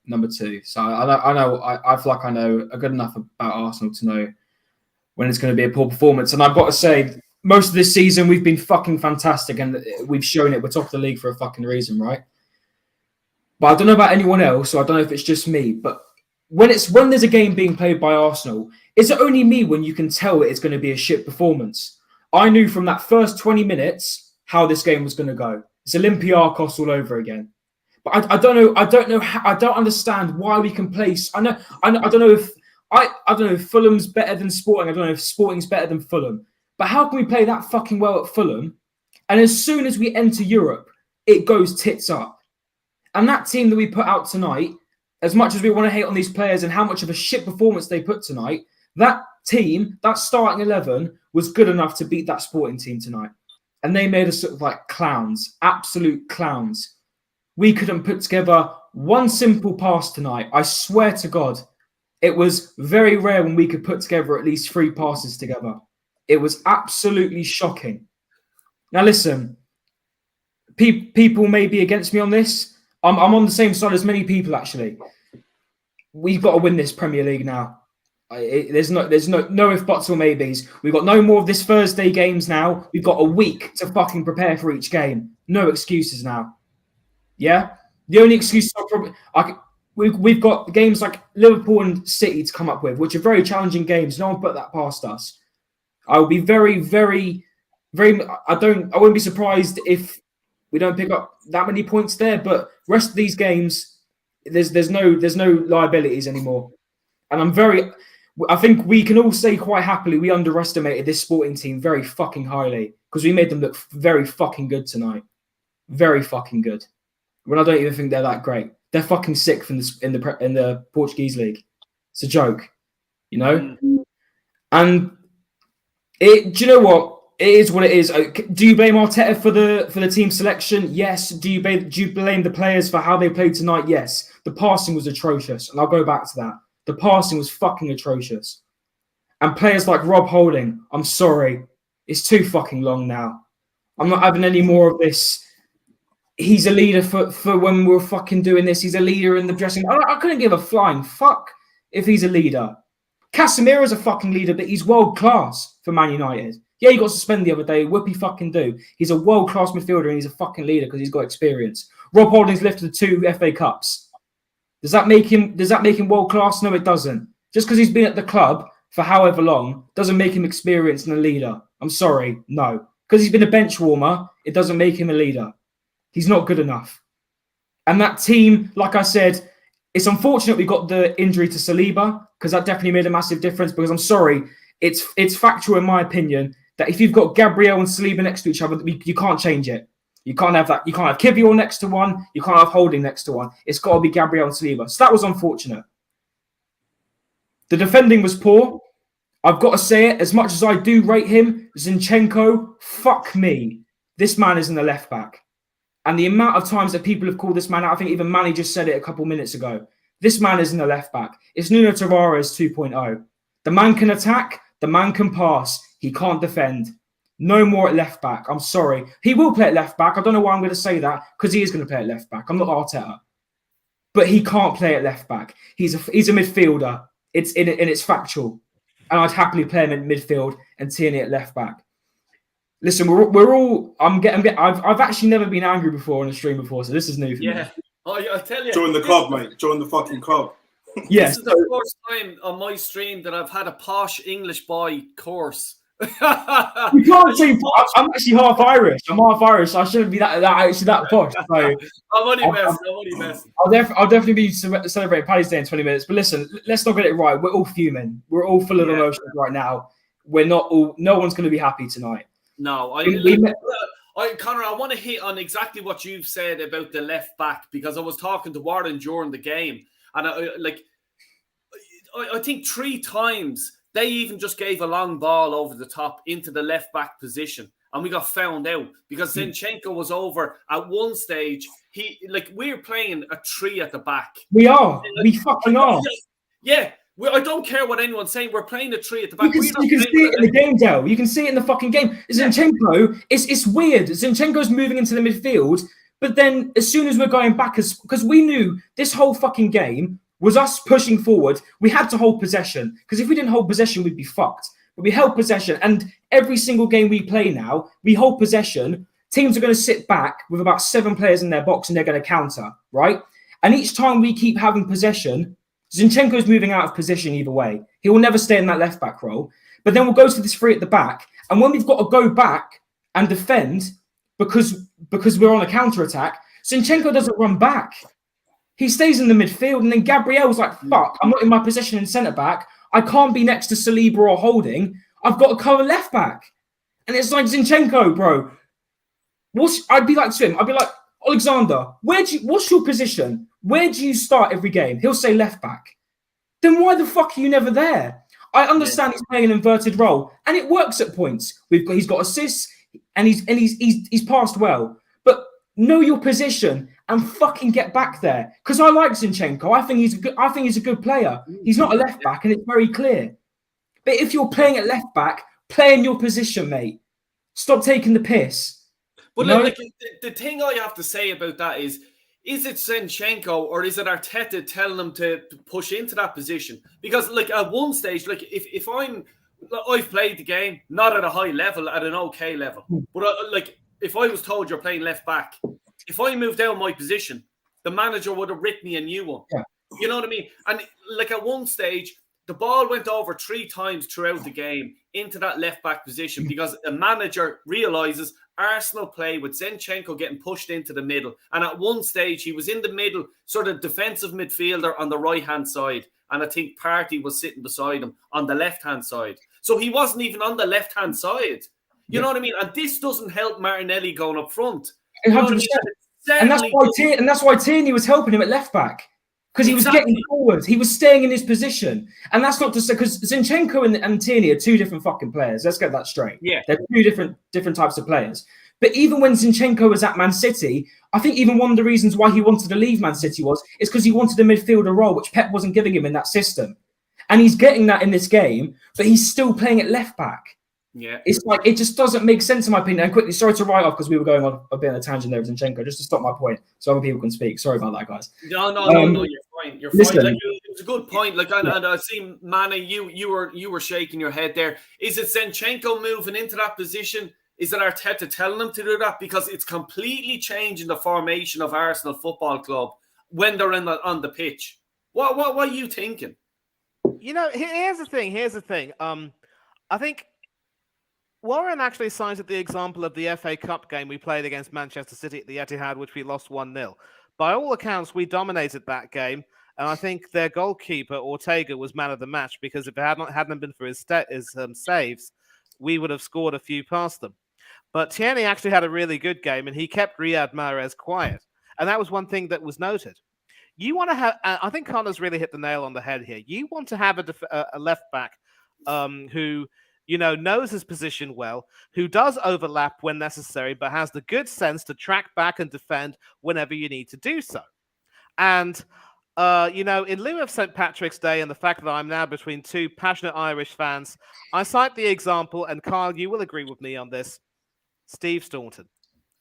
number 2. So I feel like I know a good enough about Arsenal to know when it's going to be a poor performance. And I've got to say, most of this season we've been fucking fantastic, and we've shown it. We're top of the league for a fucking reason, right? But I don't know about anyone else, so I don't know if it's just me. But when there's a game being played by Arsenal, is it only me when you can tell it's going to be a shit performance? I knew from that first 20 minutes how this game was going to go. It's Olympiacos all over again. But I don't know. I don't know. I don't understand why we can place. I don't know if Fulham's better than Sporting. I don't know if Sporting's better than Fulham. But how can we play that fucking well at Fulham? And as soon as we enter Europe, it goes tits up. And that team that we put out tonight, as much as we want to hate on these players and how much of a shit performance they put tonight, that team, that starting 11, was good enough to beat that Sporting team tonight. And they made us sort of like clowns, absolute clowns. We couldn't put together one simple pass tonight. I swear to God, it was very rare when we could put together at least 3 passes together. It was absolutely shocking. Now, listen, people may be against me on this. I'm on the same side as many people, actually. We've got to win this Premier League now. There's no if buts or maybes. We've got no more of this Thursday games now. We've got a week to fucking prepare for each game. No excuses now. Yeah? The only excuse we've got games like Liverpool and City to come up with, which are very challenging games. No one put that past us. I will be very, very, very. I wouldn't be surprised if we don't pick up that many points there. But rest of these games, there's no liabilities anymore, and I think we can all say quite happily we underestimated this Sporting team very fucking highly because we made them look very fucking good tonight, very fucking good. When I don't even think they're that great. They're fucking sick in the Portuguese league. It's a joke, you know. And do you know what? It is what it is. Do you blame Arteta for the team selection? Yes. Do you blame the players for how they played tonight? Yes. The passing was atrocious, and I'll go back to that. The passing was fucking atrocious. And players like Rob Holding, I'm sorry, it's too fucking long now. I'm not having any more of this. He's a leader for when we're fucking doing this. He's a leader in the dressing room. I couldn't give a flying fuck if he's a leader. Casemiro's a fucking leader, but he's world class for Man United. Yeah, he got suspended the other day. Whoopie fucking do. He's a world class midfielder and he's a fucking leader because he's got experience. Rob Holding's lifted 2 FA Cups. Does that make him world class? No, it doesn't. Just because he's been at the club for however long doesn't make him experienced and a leader. I'm sorry, no. Because he's been a bench warmer, it doesn't make him a leader. He's not good enough. And that team, like I said, it's unfortunate we got the injury to Saliba because that definitely made a massive difference. Because I'm sorry, it's factual in my opinion that if you've got Gabriel and Saliba next to each other, you can't change it. You can't have that. You can't have Kivior next to one. You can't have Holding next to one. It's got to be Gabriel and Saliba. So that was unfortunate. The defending was poor. I've got to say it. As much as I do rate him, Zinchenko, fuck me. This man is in the left back. And the amount of times that people have called this man out, I think even Manny just said it a couple minutes ago. This man is in the left back. It's Nuno Tavares 2.0. The man can attack. The man can pass. He can't defend. No more at left back. I'm sorry. He will play at left back. I don't know why I'm going to say that because he is going to play at left back. I'm not Arteta. But he can't play at left back. He's a midfielder. It's factual. And I'd happily play him in midfield and Tierney at left back. Listen, we're all. I've actually never been angry before on a stream before, so this is new for me. Yeah, I tell you. Join the club, mate. Join the fucking club. Yeah. This is the first time on my stream that I've had a posh English boy course. You can't say I'm actually half Irish. I'm half Irish. So I shouldn't be that posh. So I'm only messing. I'll definitely be celebrating Paddy's Day in 20 minutes. But listen, let's not get it right. We're all fuming. We're all full of emotions right now. We're not all. No one's going to be happy tonight. No, Conor, I want to hit on exactly what you've said about the left back because I was talking to Warren during the game, and I think 3 times they even just gave a long ball over the top into the left back position, and we got found out because Zinchenko was over at one stage. We're playing a 3 at the back. We are. We fucking are. Yeah. I don't care what anyone's saying. We're playing a 3 at the back. You can see it in the game, Del. You can see it in the fucking game. Zinchenko, it's weird. Zinchenko's moving into the midfield, but then as soon as we're going back, because we knew this whole fucking game was us pushing forward, we had to hold possession. Because if we didn't hold possession, we'd be fucked. But we held possession. And every single game we play now, we hold possession. Teams are going to sit back with about 7 players in their box and they're going to counter, right? And each time we keep having possession, Zinchenko's moving out of position either way. He will never stay in that left back role. But then we'll go to this 3 at the back. And when we've got to go back and defend, because because we're on a counter attack, Zinchenko doesn't run back. He stays in the midfield, and then Gabriel's like, fuck, I'm not in my position in centre back. I can't be next to Saliba or Holding. I've got to cover left back. And it's like, Zinchenko, bro. I'd be like to him, I'd be like, Alexander, what's your position? Where do you start every game? He'll say left back. Then why the fuck are you never there? I understand he's playing an inverted role, and it works at points. He's got assists, and he's passed well. But know your position and fucking get back there. Because I like Zinchenko. I think he's a good player. He's not a left back, and it's very clear. But if you're playing at left back, play in your position, mate. Stop taking the piss. But like, the thing I have to say about that is it Zinchenko or is it Arteta telling them to push into that position? Because like at one stage, like if I've played the game not at a high level, at an okay level, but like if I was told you're playing left back, if I moved down my position, the manager would have written me a new one. Yeah. You know what I mean? And like at one stage, the ball went over 3 times throughout the game into that left back position because a manager realizes Arsenal play with Zinchenko getting pushed into the middle. And at one stage, he was in the middle, sort of defensive midfielder on the right-hand side. And I think Partey was sitting beside him on the left-hand side. So he wasn't even on the left-hand side. You know what I mean? And this doesn't help Martinelli going up front. You know what I mean? And that's why Tierney was helping him at left back. Because he was getting forward. He was staying in his position. And that's not to say, because Zinchenko and Tierney are 2 different fucking players. Let's get that straight. Yeah. They're 2 different types of players. But even when Zinchenko was at Man City, I think even one of the reasons why he wanted to leave Man City is because he wanted a midfielder role, which Pep wasn't giving him in that system. And he's getting that in this game, but he's still playing at left back. Yeah. It's like, it just doesn't make sense in my opinion. And quickly, sorry to write off because we were going on a bit of a tangent there with Zinchenko, just to stop my point so other people can speak. Sorry about that, guys. No, you're fine. You're listen, fine. Like, it's a good point. Like, and I see, Manny, you were shaking your head there. Is it Zinchenko moving into that position? Is it Arteta telling them to do that? Because it's completely changing the formation of Arsenal Football Club when they're on the pitch. What are you thinking? You know, here's the thing. I think Warren actually cited the example of the FA Cup game we played against Manchester City at the Etihad, which we lost 1-0. By all accounts, we dominated that game, and I think their goalkeeper, Ortega, was man of the match because if it hadn't been for his saves, we would have scored a few past them. But Tierney actually had a really good game, and he kept Riyad Mahrez quiet. And that was one thing that was noted. You want to have, I think Connor's really hit the nail on the head here. You want to have a left back who, you know, knows his position well, who does overlap when necessary, but has the good sense to track back and defend whenever you need to do so. And, you know, in lieu of St. Patrick's Day and the fact that I'm now between 2 passionate Irish fans, I cite the example, and Kyle, you will agree with me on this, Steve Staunton.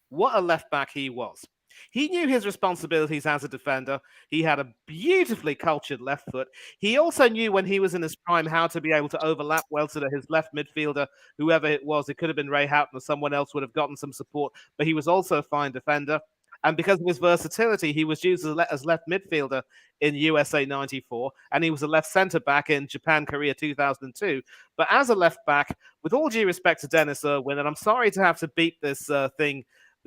What a left back he was. He knew his responsibilities as a defender. He had a beautifully cultured left foot. He also knew when he was in his prime how to be able to overlap well so that his left midfielder, whoever it was, it could have been Ray Houghton or someone else, would have gotten some support. But he was also a fine defender. And because of his versatility, he was used as left midfielder in USA 94, and he was a left centre-back in Japan, Korea 2002. But as a left-back, with all due respect to Dennis Irwin, and I'm sorry to have to beat this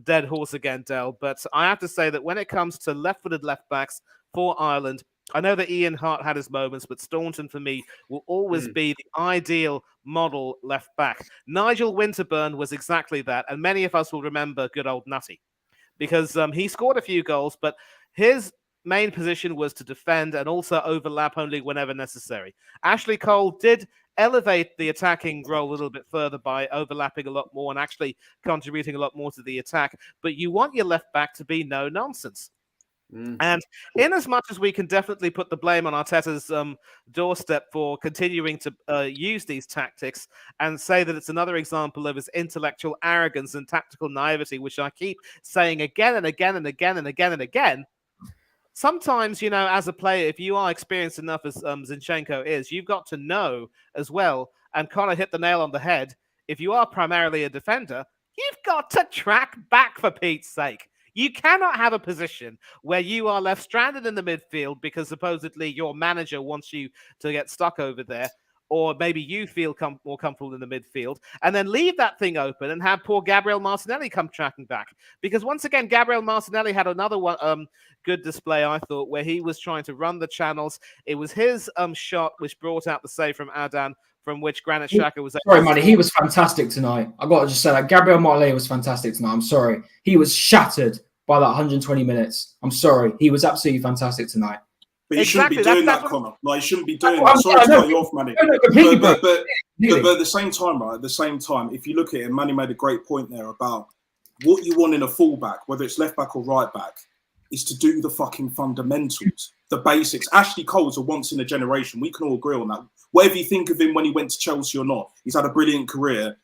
dead horse again, Del, but I have to say that when it comes to left-footed left-backs for Ireland, I know that Ian Hart had his moments, but Staunton, for me, will always be the ideal model left-back. Nigel Winterburn was exactly that, and many of us will remember good old Nutty, because he scored a few goals, but his main position was to defend and also overlap only whenever necessary. Ashley Cole did elevate the attacking role a little bit further by overlapping a lot more and actually contributing a lot more to the attack, but you want your left back to be no nonsense. And in as much as we can definitely put the blame on Arteta's doorstep for continuing to use these tactics and say that it's another example of his intellectual arrogance and tactical naivety, which I keep saying again and again and again and again and again, sometimes, you know, as a player, if you are experienced enough as Zinchenko is, you've got to know as well, and Connor hit the nail on the head, if you are primarily a defender, you've got to track back, for Pete's sake. You cannot have a position where you are left stranded in the midfield because supposedly your manager wants you to get stuck over there, or maybe you feel more comfortable in the midfield, and then leave that thing open and have poor Gabriel Martinelli come tracking back. Because once again, Gabriel Martinelli had another one good display, I thought, where he was trying to run the channels. It was his shot which brought out the save from Adan, from which Granit Xhaka was... Sorry, Manny, he was fantastic tonight. I got to just say that. Gabriel Martinelli was fantastic tonight. I'm sorry. He was shattered by that 120 minutes. I'm sorry. He was absolutely fantastic tonight. But you shouldn't be doing that, Connor. Like, you shouldn't be doing that. that. Sorry to cut you off, Manny. Completely, but at the same time, right? At the same time, if you look at it, Manny made a great point there about what you want in a fullback, whether it's left back or right back, is to do the fucking fundamentals, the basics. Ashley Cole's a once in a generation. We can all agree on that. Whatever you think of him when he went to Chelsea or not, he's had a brilliant career.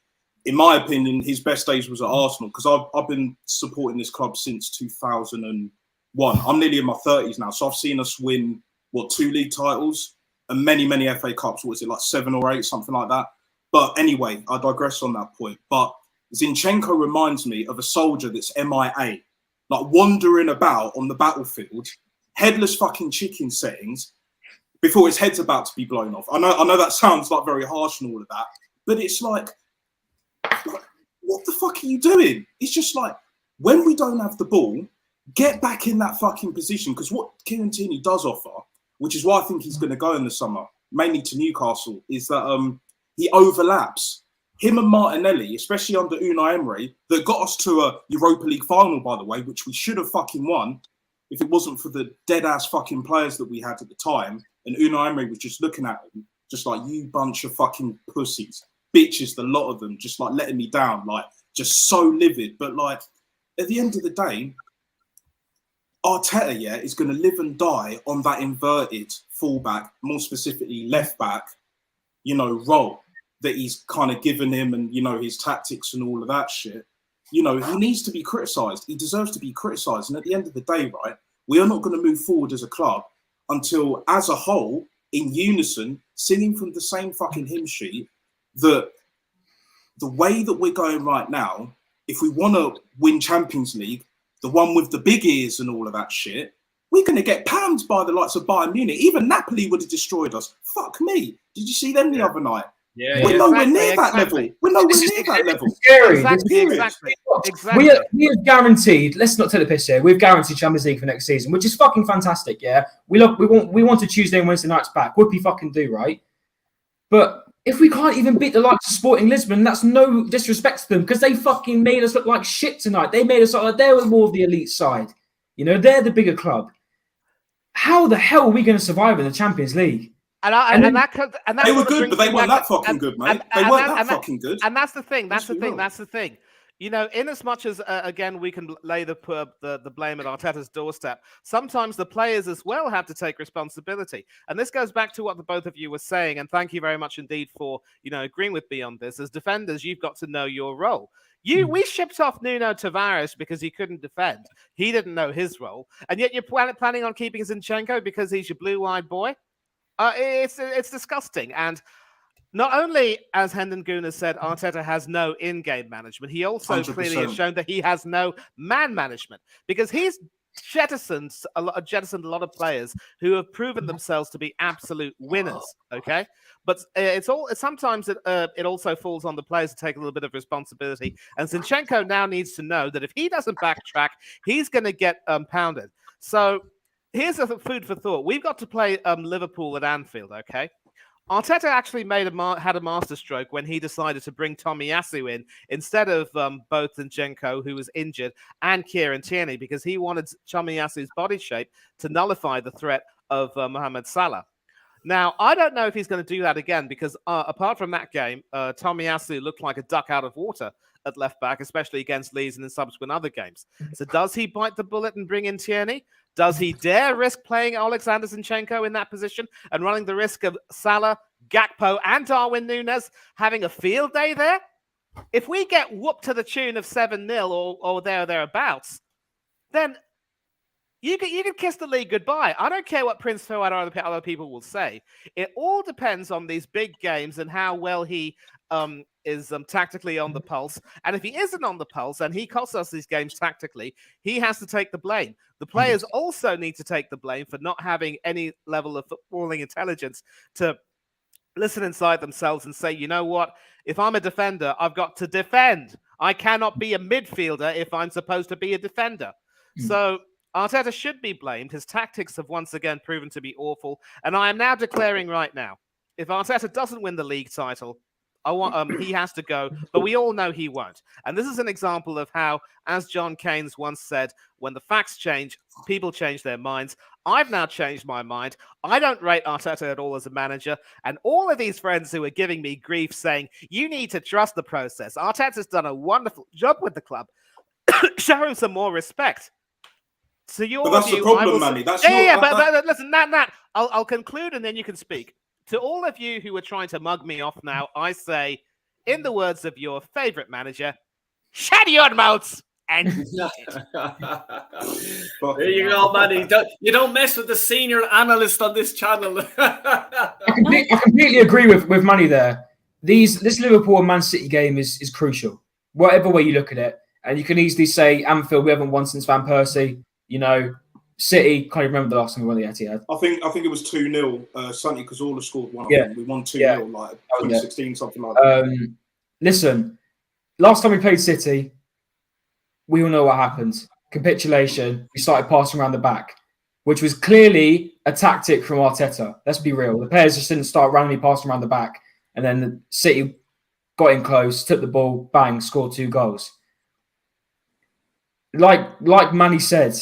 In my opinion, his best days was at Arsenal, because I've been supporting this club since 2001. I'm nearly in my 30s now, so I've seen us win, 2 league titles and many, many FA Cups. What is it, like 7 or 8, something like that? But anyway, I digress on that point. But Zinchenko reminds me of a soldier that's MIA, like wandering about on the battlefield, headless fucking chicken settings, before his head's about to be blown off. I know that sounds like very harsh and all of that, but it's like what the fuck are you doing? It's just like, when we don't have the ball, get back in that fucking position. Because what Kieran Tierney does offer, which is why I think he's going to go in the summer, mainly to Newcastle, is that he overlaps. Him and Martinelli, especially under Unai Emery, that got us to a Europa League final, by the way, which we should have fucking won if it wasn't for the dead-ass fucking players that we had at the time. And Unai Emery was just looking at them, just like, you bunch of fucking pussies. Bitches, the lot of them, just like letting me down, like just so livid. But like, at the end of the day, Arteta, is going to live and die on that inverted fullback, more specifically left back, role that he's kind of given him, and his tactics and all of that shit. He needs to be criticised. He deserves to be criticised. And at the end of the day, right, we are not going to move forward as a club until, as a whole, in unison, singing from the same fucking hymn sheet, that the way that we're going right now, if we want to win Champions League, the one with the big ears and all of that shit, we're going to get panned by the likes of Bayern Munich. Even Napoli would have destroyed us. Fuck me. Did you see them the other night? Yeah, we're nowhere near that level. We're nowhere near that level. Scary. Exactly. We have guaranteed. Let's not take the piss here. We've guaranteed Champions League for next season, which is fucking fantastic. Yeah, we want a Tuesday and Wednesday nights back. Whoopie fucking do, right? But if we can't even beat the likes of Sporting Lisbon, that's no disrespect to them, because they fucking made us look like shit tonight. They made us look like they were more of the elite side. They're the bigger club. How the hell are we going to survive in the Champions League? And they were good, but they weren't that fucking good, mate. They weren't that fucking good. And that's the thing. That's the thing. In as much as, again, we can lay the blame at Arteta's doorstep, sometimes the players as well have to take responsibility. And this goes back to what the both of you were saying, and thank you very much indeed for, agreeing with me on this. As defenders, you've got to know your role. We shipped off Nuno Tavares because he couldn't defend. He didn't know his role. And yet you're planning on keeping Zinchenko because he's your blue-eyed boy? It's disgusting. And not only, as Hendon Gunnar said, Arteta has no in-game management, he also 100%. clearly has shown that he has no man management, because he's jettisoned a lot of players who have proven themselves to be absolute winners. Okay, but sometimes it also falls on the players to take a little bit of responsibility. And Zinchenko now needs to know that if he doesn't backtrack, he's going to get pounded. So here's a food for thought. We've got to play Liverpool at Anfield. Okay. Arteta actually had a masterstroke when he decided to bring Tomiyasu in instead of both Zinchenko, who was injured, and Kieran Tierney, because he wanted Tomiyasu's body shape to nullify the threat of Mohamed Salah. Now, I don't know if he's going to do that again, because apart from that game, Tomiyasu looked like a duck out of water at left back, especially against Leeds and in subsequent other games. So does he bite the bullet and bring in Tierney? Does he dare risk playing Alexander Zinchenko in that position and running the risk of Salah, Gakpo, and Darwin Núñez having a field day there? If we get whooped to the tune of 7-0 or thereabouts, then you can kiss the league goodbye. I don't care what Prince Fuad or other people will say. It all depends on these big games and how well he is tactically on the pulse. And if he isn't on the pulse and he costs us these games tactically, he has to take the blame. The players also need to take the blame for not having any level of footballing intelligence to listen inside themselves and say, you know what? If I'm a defender, I've got to defend. I cannot be a midfielder if I'm supposed to be a defender. So Arteta should be blamed. His tactics have once again proven to be awful. And I am now declaring right now, if Arteta doesn't win the league title, he has to go, but we all know he won't. And this is an example of how, as John Keynes once said, when the facts change, people change their minds. I've now changed my mind. I don't rate Arteta at all as a manager. And all of these friends who are giving me grief saying, you need to trust the process. Arteta's done a wonderful job with the club. Show him some more respect. So but that's the problem, Manny. That's but listen, Nat, I'll conclude and then you can speak. To all of you who are trying to mug me off now, I say, in the words of your favorite manager, shut your mouths and there you go, Manny. You don't mess with the senior analyst on this channel. I completely agree with Manny there. This Liverpool and Man City game is crucial, whatever way you look at it. And you can easily say Anfield, we haven't won since Van Persie. You know, City, can't even remember the last time we won the Etihad. I think it was 2-0. Santi Cazorla scored one. Yeah. We won 2-0, like 2016, something like that. Listen, last time we played City, we all know what happened. Capitulation. We started passing around the back, which was clearly a tactic from Arteta. Let's be real. The players just didn't start randomly passing around the back. And then the City got in close, took the ball, bang, scored 2 goals. Like Manny said,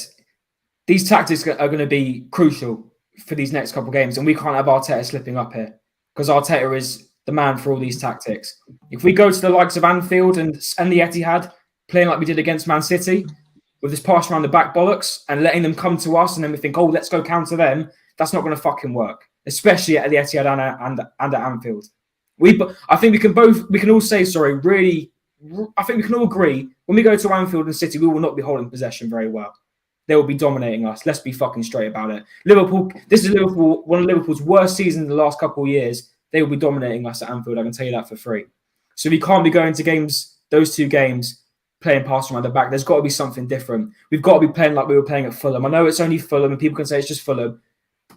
these tactics are going to be crucial for these next couple of games, and we can't have Arteta slipping up here because Arteta is the man for all these tactics. If we go to the likes of Anfield and the Etihad, playing like we did against Man City, with this pass around the back bollocks and letting them come to us, and then we think, oh, let's go counter them, that's not going to fucking work, especially at the Etihad and at Anfield. I think we can all say, I think we can all agree when we go to Anfield and City, we will not be holding possession very well. They will be dominating us. Let's be fucking straight about it. This is Liverpool, one of Liverpool's worst seasons in the last couple of years. They will be dominating us at Anfield. I can tell you that for free. So we can't be going to games, those 2 games, playing pass around the back. There's got to be something different. We've got to be playing like we were playing at Fulham. I know it's only Fulham and people can say it's just Fulham,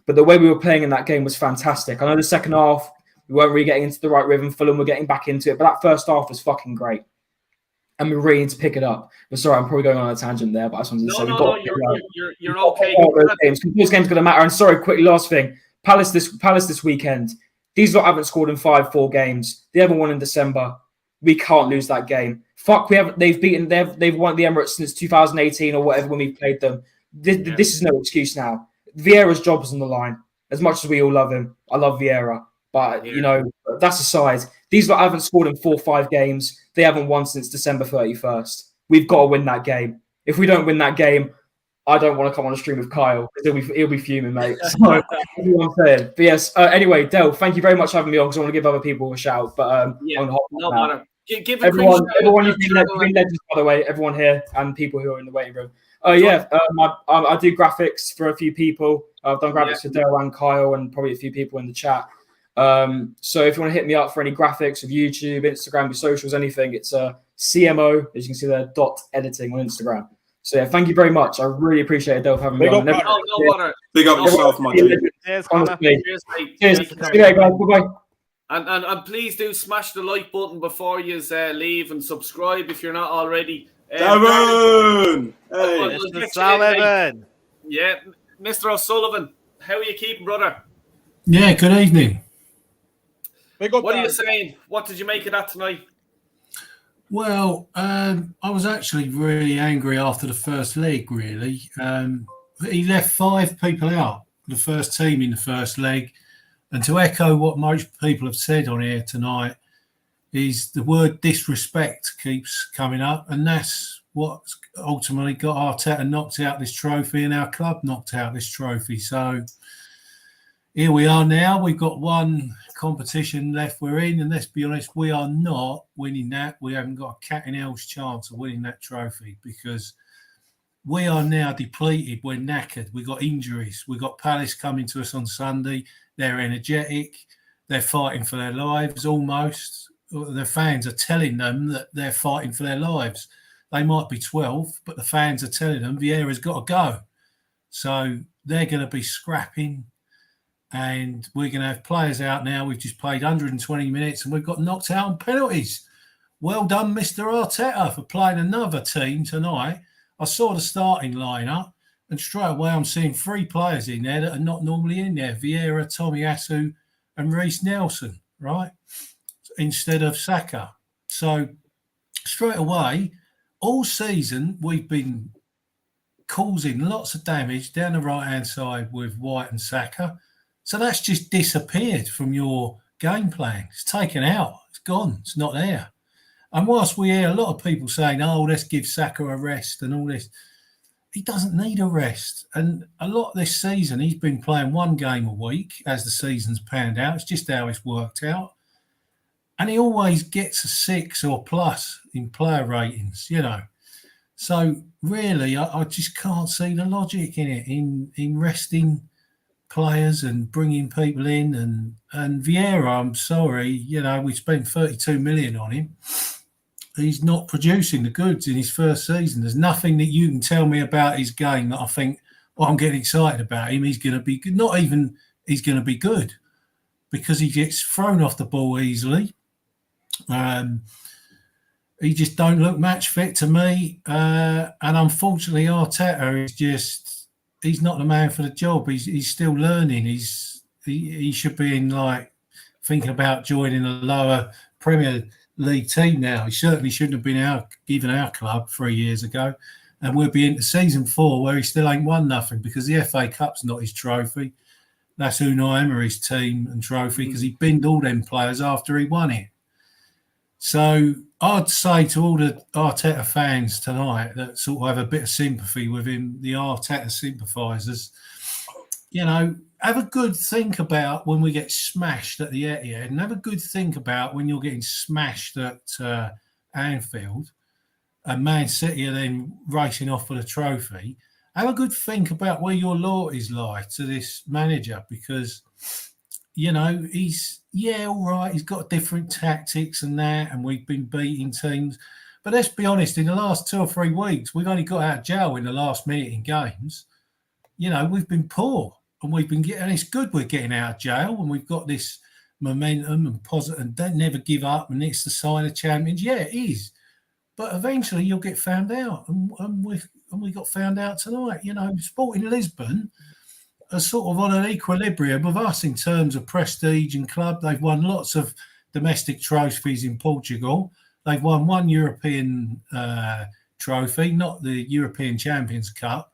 but the way we were playing in that game was fantastic. I know the second half, we weren't really getting into the right rhythm. Fulham were getting back into it, but that first half was fucking great. And we really need to pick it up. But sorry, I'm probably going on a tangent there, but I just wanted to say you're okay. This game's going to matter. And sorry, quick last thing. Palace this weekend. These lot haven't scored in 4 games. They haven't won in December. We can't lose that game. Fuck, we haven't. They've won the Emirates since 2018 or whatever when we've played them. This is no excuse now. Vieira's job is on the line. As much as we all love him, I love Vieira. But, you know, that's aside. These lot haven't scored in 4 or 5 games. They haven't won since December 31st. We've got to win that game. If we don't win that game, I don't want to come on a stream with Kyle. He'll be fuming, mate. So, that's what I'm saying. But yes, anyway, Del, thank you very much for having me on because I want to give other people a shout. But I'm going to hop on now. Everyone you've been legends, by the way, everyone here and people who are in the waiting room. I do graphics for a few people. I've done graphics for Del and Kyle and probably a few people in the chat. So if you want to hit me up for any graphics of YouTube, Instagram, your socials, anything, it's CMO, as you can see there, .editing on Instagram. So yeah, thank you very much. I really appreciate it, Del, for having me on. Big up yourself, my dude. Cheers. Cheers. See you later, guys. Bye-bye. And please do smash the like button before you leave and subscribe if you're not already. Darren! Hey, Mr. Sullivan. Yeah, Mr. O'Sullivan, how are you keeping, brother? Yeah, good evening. What are you saying? What did you make of that tonight? Well, I was actually really angry after the first leg, really. He left 5 people out, the first team in the first leg. And to echo what most people have said on here tonight, is the word disrespect keeps coming up. And that's what ultimately got Arteta knocked out this trophy and our club knocked out this trophy. So here we are now. We've got 1 competition left we're in. And let's be honest, we are not winning that. We haven't got a cat in hell's chance of winning that trophy because we are now depleted. We're knackered. We've got injuries. We've got Palace coming to us on Sunday. They're energetic. They're fighting for their lives almost. The fans are telling them that they're fighting for their lives. They might be 12, but the fans are telling them Vieira's got to go. So they're going to be scrapping. and we're going to have players out now. We've just played 120 minutes and we've got knocked out on penalties. Well done, Mr. Arteta, for playing another team tonight. I saw the starting lineup, and straight away I'm seeing 3 players in there that are not normally in there. Vieira, Tomiyasu and Reece Nelson, right? Instead of Saka. So straight away, all season we've been causing lots of damage down the right-hand side with White and Saka. So that's just disappeared from your game plan. It's taken out. It's gone. It's not there. And whilst we hear a lot of people saying, oh, let's give Saka a rest and all this, he doesn't need a rest. And a lot this season, he's been playing 1 game a week as the season's panned out. It's just how it's worked out. And he always gets a 6 or plus in player ratings, you know. So really, I just can't see the logic in it, in resting players and bringing people in. And Vieira, I'm sorry, you know, we spent 32 million on him. He's not producing the goods in his first season. There's nothing that you can tell me about his game that I think, oh, I'm getting excited about him. He's going to be good. Not even he's going to be good, because he gets thrown off the ball easily. He just don't look match fit to me. And unfortunately, Arteta is just, he's not the man for the job. He's still learning. He should be in, like, thinking about joining a lower Premier League team now. He certainly shouldn't have been given our club 3 years ago. And we'll be into season 4 where he still ain't won nothing, because the FA Cup's not his trophy. That's Unai Emery's team and trophy, because he binned all them players after he won it. So I'd say to all the Arteta fans tonight that sort of have a bit of sympathy with him, the Arteta sympathisers, you know, have a good think about when we get smashed at the Etihad, and have a good think about when you're getting smashed at Anfield and Man City are then racing off for the trophy. Have a good think about where your loyalties lie to this manager, because, you know, he's, yeah, all right, he's got different tactics and that, and we've been beating teams. But let's be honest, in the last 2 or 3 weeks, we've only got out of jail in the last minute in games. You know, we've been poor, and we've been getting, and it's good we're getting out of jail, and we've got this momentum and positive, and don't never give up, and it's the sign of champions. Yeah, it is. But eventually you'll get found out, and we got found out tonight. You know, Sporting Lisbon are sort of on an equilibrium with us in terms of prestige and club. They've won lots of domestic trophies in Portugal. They've won 1 European trophy, not the European Champions Cup,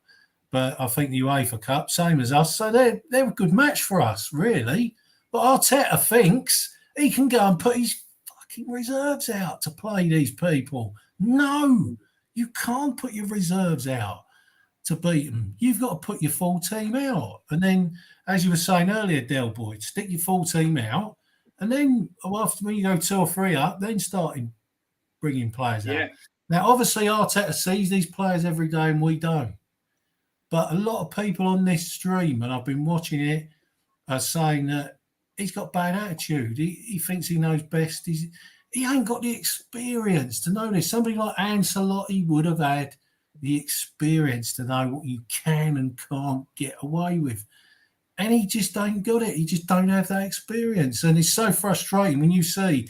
but I think the UEFA Cup, same as us. So they're a good match for us, really. But Arteta thinks he can go and put his fucking reserves out to play these people. No, you can't put your reserves out to beat them. You've got to put your full team out. And then, as you were saying earlier, Del Boyd, stick your full team out. And then after when you go 2 or 3 up, then start bringing players out. Now, obviously, Arteta sees these players every day and we don't. But a lot of people on this stream, and I've been watching it, are saying that he's got bad attitude. He thinks he knows best. He ain't got the experience to know this. Somebody like Ancelotti would have had the experience to know what you can and can't get away with. And he just ain't got it. He just don't have that experience. And it's so frustrating when you see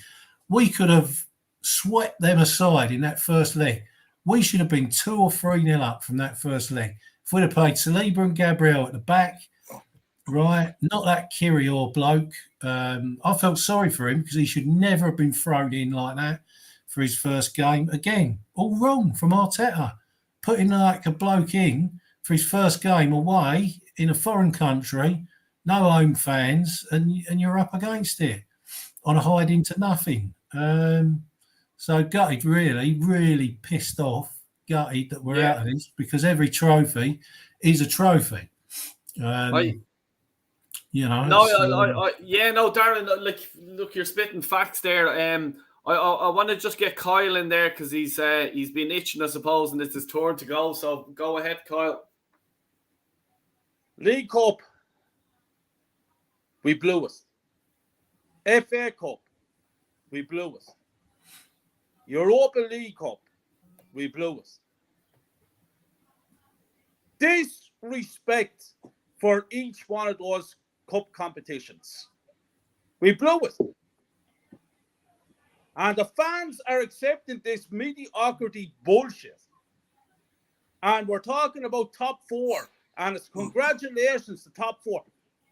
we could have swept them aside in that first leg. We should have been 2 or 3-0 up from that first leg. If we'd have played Saliba and Gabriel at the back, right, not that Kirior bloke. I felt sorry for him because he should never have been thrown in like that for his first game. Again, all wrong from Arteta. Putting like a bloke in for his first game away in a foreign country, no home fans, and you're up against it on a hiding to nothing. So gutted, really pissed off, gutted that we're out of this, because every trophy is a trophy. You know, no, Darren. Look, you're spitting facts there. I want to just get Kyle in there because he's been itching, I suppose, and it's his turn to go. So go ahead, Kyle. League Cup, we blew it. FA Cup, we blew it. Europa League Cup, we blew it. Disrespect for each one of those Cup competitions. We blew it. And the fans are accepting this mediocrity bullshit. And we're talking about top 4. And it's congratulations to top 4.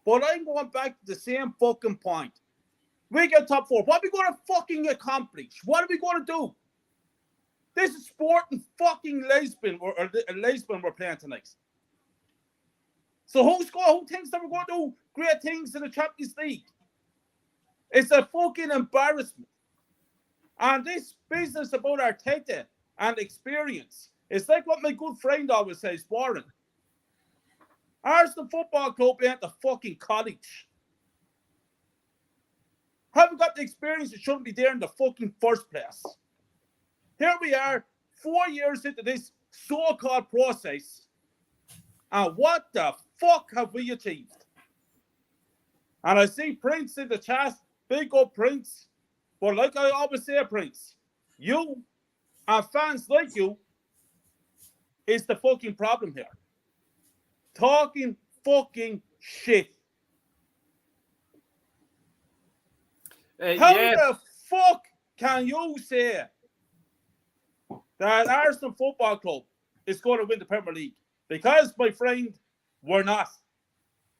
But I'm going back to the same fucking point. We get top 4. What are we going to fucking accomplish? What are we going to do? This is Sporting fucking Lisbon or Lisbon we're playing tonight. So who thinks that we're going to do great things in the Champions League? It's a fucking embarrassment. And this business about Arteta and experience, it's like what my good friend always says, Warren. Arsenal Football Club ain't the fucking college. Haven't got the experience, it shouldn't be there in the fucking first place. Here we are, 4 years into this so-called process, and what the fuck have we achieved? And I see Prince in the chat, big up Prince, but like I always say, Prince, you and fans like you is the fucking problem here. Talking fucking shit. How the fuck can you say that Arsenal Football Club is going to win the Premier League? Because, my friend, we're not.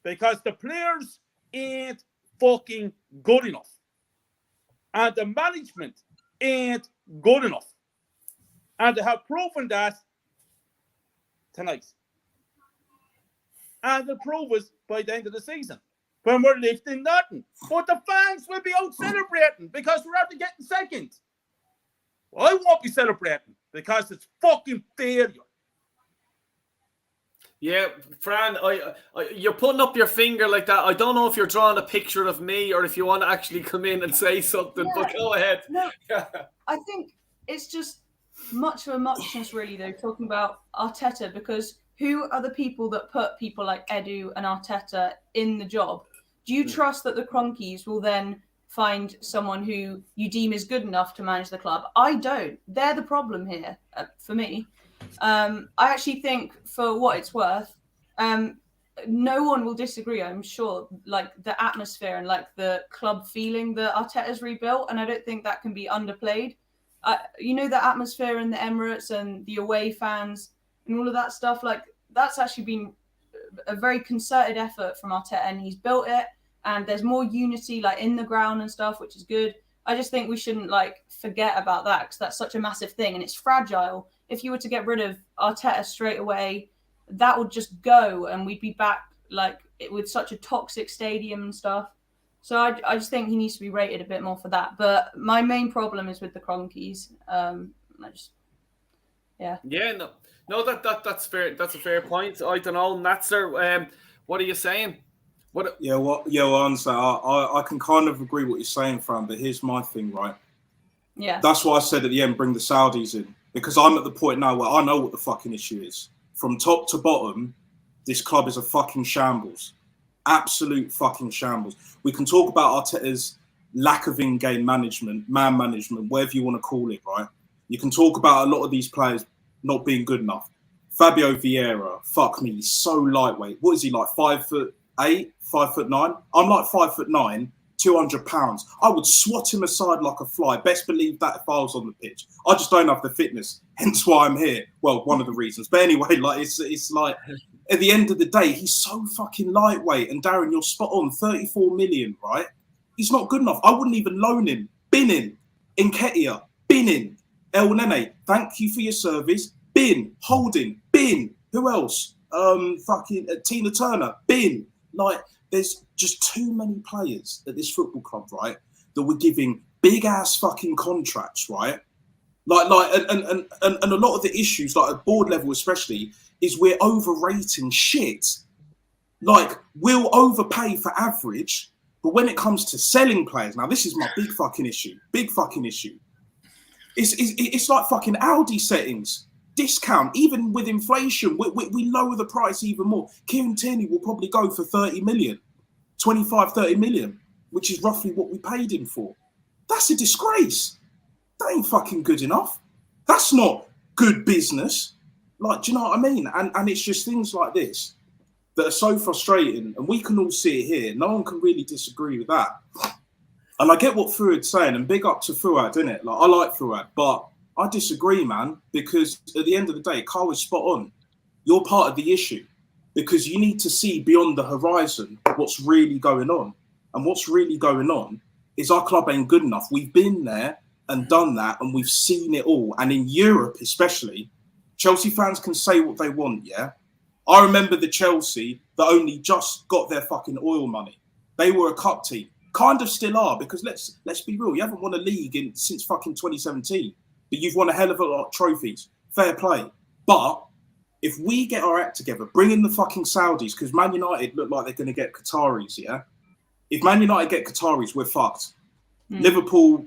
Because the players ain't fucking good enough. And the management ain't good enough. And they have proven that tonight. And they'll prove us by the end of the season when we're lifting nothing. But the fans will be out celebrating because we're after getting second. Well, I won't be celebrating because it's fucking failure. Yeah, Fran, you're putting up your finger like that. I don't know if you're drawing a picture of me or if you want to actually come in and say something, but go ahead. No, I think it's just much of a muchness, really, though, talking about Arteta, because who are the people that put people like Edu and Arteta in the job? Do you trust that the Cronkies will then find someone who you deem is good enough to manage the club? I don't. They're the problem here for me. I actually think, for what it's worth, no one will disagree, I'm sure, like the atmosphere and like the club feeling that Arteta's rebuilt, and I don't think that can be underplayed. You know, the atmosphere in the Emirates and the away fans and all of that stuff, like that's actually been a very concerted effort from Arteta, and he's built it, and there's more unity like in the ground and stuff, which is good. I just think we shouldn't like forget about that, because that's such a massive thing and it's fragile. If you were to get rid of Arteta straight away, that would just go and we'd be back like with such a toxic stadium and stuff. So I just think he needs to be rated a bit more for that. But my main problem is with the Cronkies. Yeah, no, that's fair. That's a fair point. I don't know, Natser. What are you saying? Honestly, I can kind of agree what you're saying, Fran. But here's my thing, right? Yeah. That's why I said at the end, bring the Saudis in, because I'm at the point now where I know what the fucking issue is. From top to bottom, this club is a fucking shambles. Absolute fucking shambles. We can talk about Arteta's lack of in-game management, man management, whatever you want to call it, right? You can talk about a lot of these players not being good enough. Fabio Vieira, fuck me, he's so lightweight. What is he, like 5'8", 5'9"? I'm like 5'9", 200 pounds. I would swat him aside like a fly. Best believe that if I was on the pitch. I just don't have the fitness, hence why I'm here. Well, one of the reasons. But anyway, like it's like at the end of the day, he's so fucking lightweight. And Darren, you're spot on. 34 million, right? He's not good enough. I wouldn't even loan him. Bin in. Nketiah. Bin in. El Nene, thank you for your service. Bin. Holding. Bin. Who else? Tina Turner. Bin. Like, there's just too many players at this football club, right, that we're giving big ass fucking contracts, right? And a lot of the issues, like at board level especially, is we're overrating shit. Like, we'll overpay for average, but when it comes to selling players, now this is my big fucking issue. Big fucking issue. It's like fucking Aldi settings. Discount, even with inflation, we lower the price even more. Kieran Tierney will probably go for 30 million, 25, 30 million, which is roughly what we paid him for. That's a disgrace. That ain't fucking good enough. That's not good business. Like, do you know what I mean? And it's just things like this that are so frustrating, and we can all see it here. No one can really disagree with that. And I get what Fuad's saying, and big up to Fuad, innit? Like, I like Fuad, but I disagree, man, because at the end of the day, Carl is spot on. You're part of the issue because you need to see beyond the horizon what's really going on. And what's really going on is our club ain't good enough. We've been there and done that, and we've seen it all. And in Europe, especially, Chelsea fans can say what they want, yeah? I remember the Chelsea that only just got their fucking oil money. They were a cup team. Kind of still are, because let's be real, you haven't won a league since fucking 2017, but you've won a hell of a lot of trophies. Fair play. But if we get our act together, bring in the fucking Saudis, because Man United look like they're going to get Qataris, yeah? If Man United get Qataris, we're fucked. Liverpool,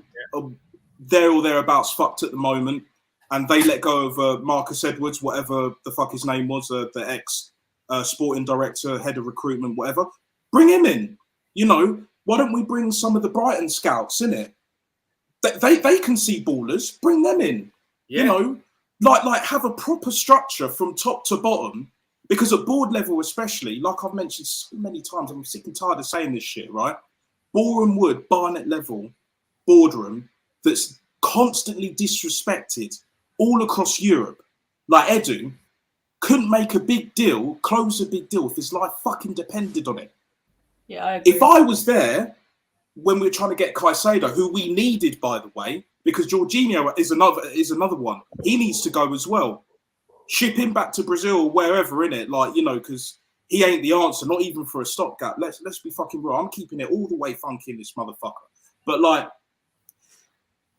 there or thereabouts, fucked at the moment, and they let go of Marcus Edwards, whatever the fuck his name was, the ex-sporting director, head of recruitment, whatever. Bring him in. You know, why don't we bring some of the Brighton scouts in it? They can see ballers. Bring them in. Yeah. You know, like have a proper structure from top to bottom. Because at board level, especially, like I've mentioned so many times, I'm sick and tired of saying this shit, right? Boreham Wood, Barnet level boardroom that's constantly disrespected all across Europe. Like Edu couldn't make a big deal, close a big deal if his life fucking depended on it. Yeah, I agree. If I was there when we were trying to get Caicedo, who we needed, by the way, because Jorginho is another one. He needs to go as well. Ship him back to Brazil, wherever, innit? Like, you know, because he ain't the answer, not even for a stopgap. Let's be fucking real. I'm keeping it all the way funky in this motherfucker. But like,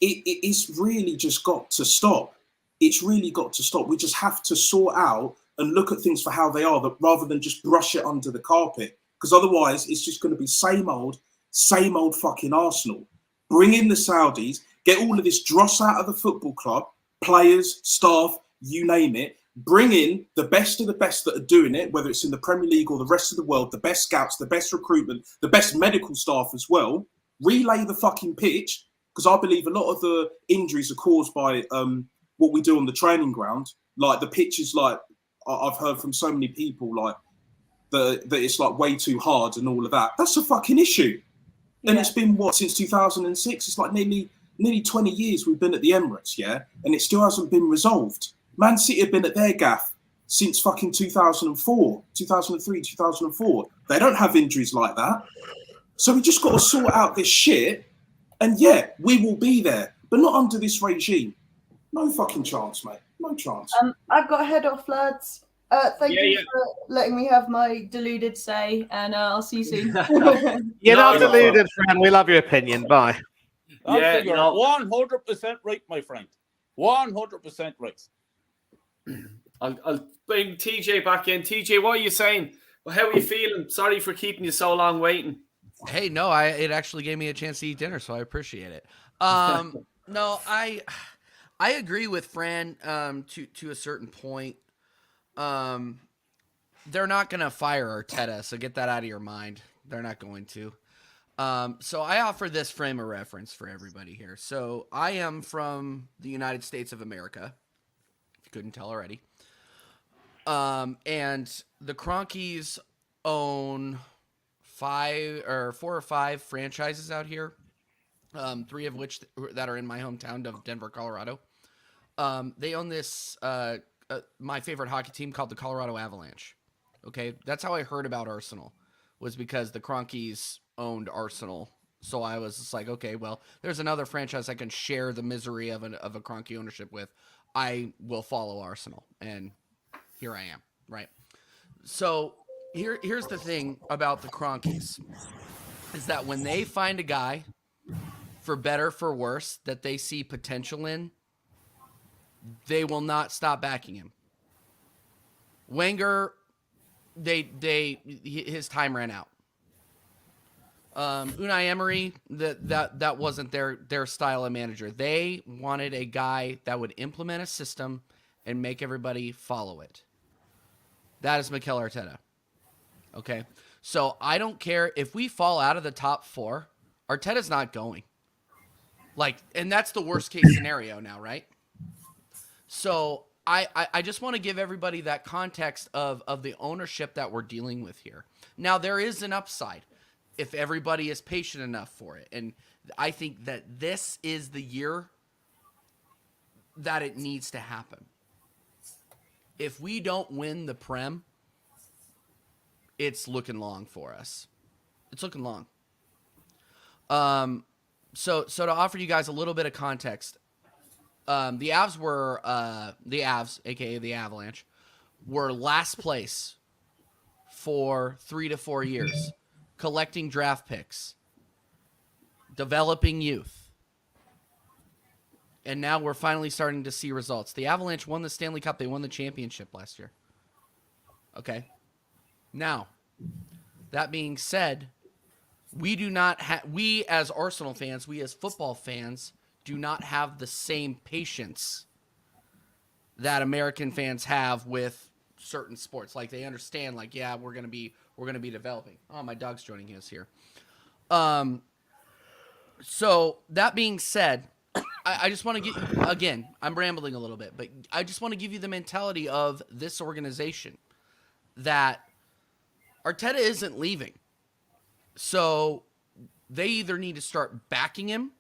it's really just got to stop. It's really got to stop. We just have to sort out and look at things for how they are, rather than just brush it under the carpet. Because otherwise, it's just going to be same old fucking Arsenal. Bring in the Saudis, get all of this dross out of the football club, players, staff, you name it. Bring in the best of the best that are doing it, whether it's in the Premier League or the rest of the world, the best scouts, the best recruitment, the best medical staff as well. Relay the fucking pitch, because I believe a lot of the injuries are caused by what we do on the training ground. Like the pitch is like, I've heard from so many people like that it's like way too hard and all of that. That's a fucking issue. And it's been what, since 2006? It's like nearly 20 years we've been at the Emirates, yeah? And it still hasn't been resolved. Man City have been at their gaff since fucking 2004, 2003, 2004. They don't have injuries like that. So we just got to sort out this shit. And yeah, we will be there, but not under this regime. No fucking chance, mate. No chance. I've got to head off, lads. Thank you for letting me have my deluded say, and I'll see you soon. You're not deluded, friend. We love your opinion. Bye. Yeah, you're 100% right, my friend. 100% right. I'll bring TJ back in. TJ, what are you saying? Well, how are you feeling? Sorry for keeping you so long waiting. Hey, no, it actually gave me a chance to eat dinner, so I appreciate it. No, I agree with Fran to a certain point. They're not going to fire Arteta, so get that out of your mind. They're not going to. So I offer this frame of reference for everybody here. So I am from the United States of America, if you couldn't tell already. And the Cronkies own 4 or 5 franchises out here, 3 of which that are in my hometown of Denver, Colorado. They own this, my favorite hockey team called the Colorado Avalanche. Okay, that's how I heard about Arsenal, was because the Cronkies owned Arsenal. So I was just like, okay, well, there's another franchise I can share the misery of a Cronky ownership with. I will follow Arsenal, and here I am, right? So here's the thing about the Cronkies, is that when they find a guy, for better, for worse, that they see potential in, they will not stop backing him. Wenger, his time ran out. Unai Emery, that wasn't their style of manager. They wanted a guy that would implement a system and make everybody follow it. That is Mikel Arteta. Okay, so I don't care if we fall out of the top 4. Arteta's not going. Like, and that's the worst case scenario now, right? So I just want to give everybody that context of the ownership that we're dealing with here. Now, there is an upside if everybody is patient enough for it. And I think that this is the year that it needs to happen. If we don't win the Prem, it's looking long for us. It's looking long. So to offer you guys a little bit of context, the Avs were the Avs, aka the Avalanche, were last place for 3 to 4 years, collecting draft picks, developing youth. And now we're finally starting to see results. The Avalanche won the Stanley Cup. They won the championship last year. Okay. Now, that being said, we as Arsenal fans, we as football fans, do not have the same patience that American fans have with certain sports. Like, they understand, like, yeah, we're gonna be developing. Oh, my dog's joining us here. So that being said, I just want to get, again, I'm rambling a little bit, but I just want to give you the mentality of this organization that Arteta isn't leaving. So they either need to start backing him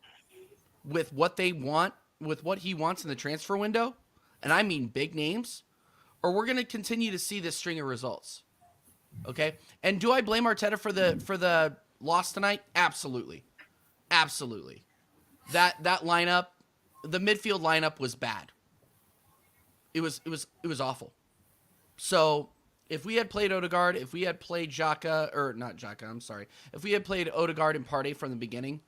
with what they want, with what he wants in the transfer window, and I mean big names, or we're going to continue to see this string of results. Okay? And do I blame Arteta for the loss tonight? Absolutely. Absolutely. That lineup, the midfield lineup was bad. It was awful. So if we had played Odegaard, if we had played Xhaka, or not Xhaka, I'm sorry. If we had played Odegaard and Partey from the beginning,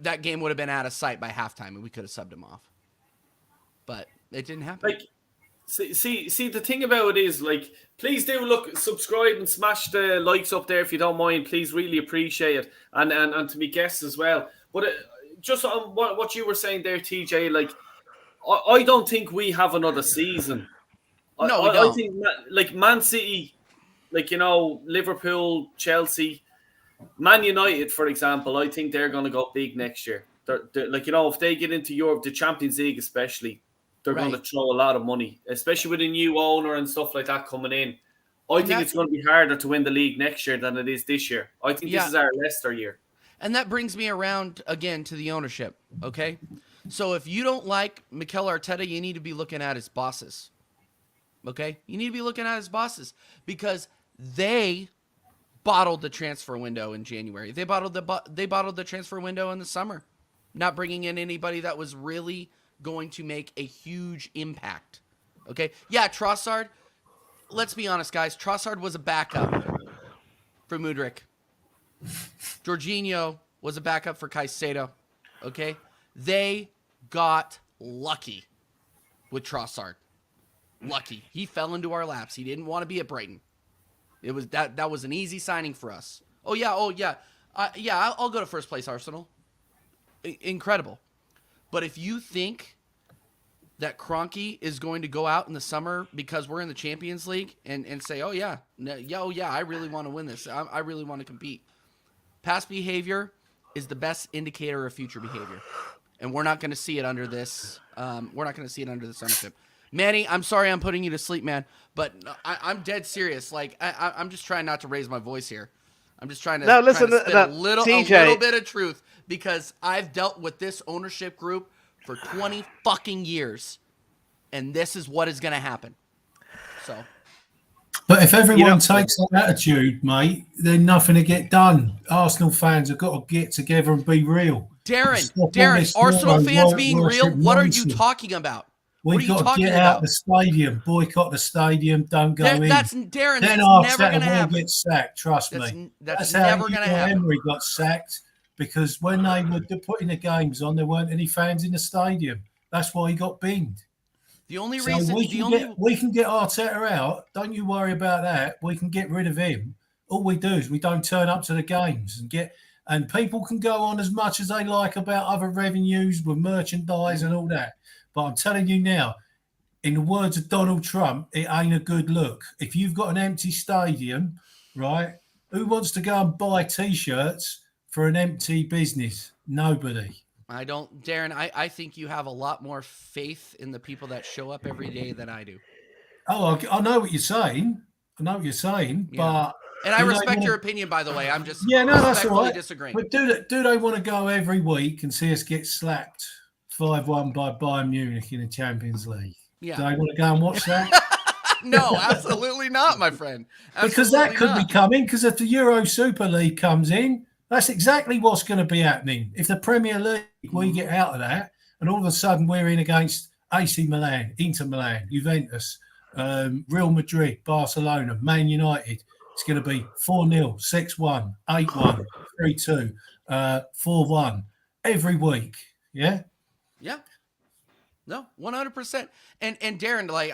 that game would have been out of sight by halftime, and we could have subbed him off. But it didn't happen. Like, see, the thing about it is, like, please do subscribe and smash the likes up there if you don't mind. Please, really appreciate it, and to me guests as well. But just on what you were saying there, TJ, like, I don't think we have another season. No, we don't. I think, like, Man City, like, Liverpool, Chelsea, Man United, for example, I think they're going to go big next year. They're like, if they get into Europe, the Champions League especially, they're going to throw a lot of money, especially with a new owner and stuff like that coming in. I think it's going to be harder to win the league next year than it is this year. I think this is our Leicester year. And that brings me around again to the ownership, okay? So if you don't like Mikel Arteta, you need to be looking at his bosses, okay? You need to be looking at his bosses because they bottled the transfer window in January. They bottled the transfer window in the summer, not bringing in anybody that was really going to make a huge impact, okay? Yeah, Trossard, let's be honest, guys. Trossard was a backup for Mudryk. Jorginho was a backup for Caicedo, okay? They got lucky with Trossard. Lucky. He fell into our laps. He didn't want to be at Brighton. It was that was an easy signing for us. Oh yeah. I'll go to first place, Arsenal. Incredible. But if you think that Kroenke is going to go out in the summer because we're in the Champions League and say, oh yeah, I really want to win this. I really want to compete. Past behavior is the best indicator of future behavior. And we're not going to see it under this. We're not going to see it under this ownership. Manny, I'm sorry I'm putting you to sleep, man. But I'm dead serious. Like, I'm just trying not to raise my voice here. I'm just trying to, spit a little bit of truth because I've dealt with this ownership group for 20 fucking years. And this is what is going to happen. So. But if everyone takes that attitude, mate, then nothing to get done. Arsenal fans have got to get together and be real. Darren, Arsenal fans being real? What are you talking about? We've got to get out the stadium, boycott the stadium, don't go in. Darren, then that's never going to happen. Get sacked, trust me. That's never going to happen. Emery got sacked because when they were putting the games on, there weren't any fans in the stadium. That's why he got binged. The only reason we can get Arteta out. Don't you worry about that. We can get rid of him. All we do is we don't turn up to the games and people can go on as much as they like about other revenues with merchandise and all that. But I'm telling you now, in the words of Donald Trump, it ain't a good look. If you've got an empty stadium, right? Who wants to go and buy T-shirts for an empty business? Nobody. I don't, Darren. I think you have a lot more faith in the people that show up every day than I do. Oh, I know what you're saying. I know what you're saying, Yeah. but And I do they respect wanna- your opinion, by the way. I'm just Yeah, no, that's all respectfully right. disagreeing. But do they want to go every week and see us get slapped 5-1 by Bayern Munich in the Champions League? Yeah. Do they want to go and watch that? No, absolutely not, my friend. Because that Absolutely could not. be coming. Because if the Euro Super League comes in, that's exactly what's going to be happening. If the Premier League, we get out of that, and all of a sudden we're in against AC Milan, Inter Milan, Juventus, Real Madrid, Barcelona, Man United, it's going to be 4-0, 6-1, 8-1, 3-2, 4-1 every week. Yeah. Yeah. No, 100%. And Darren, like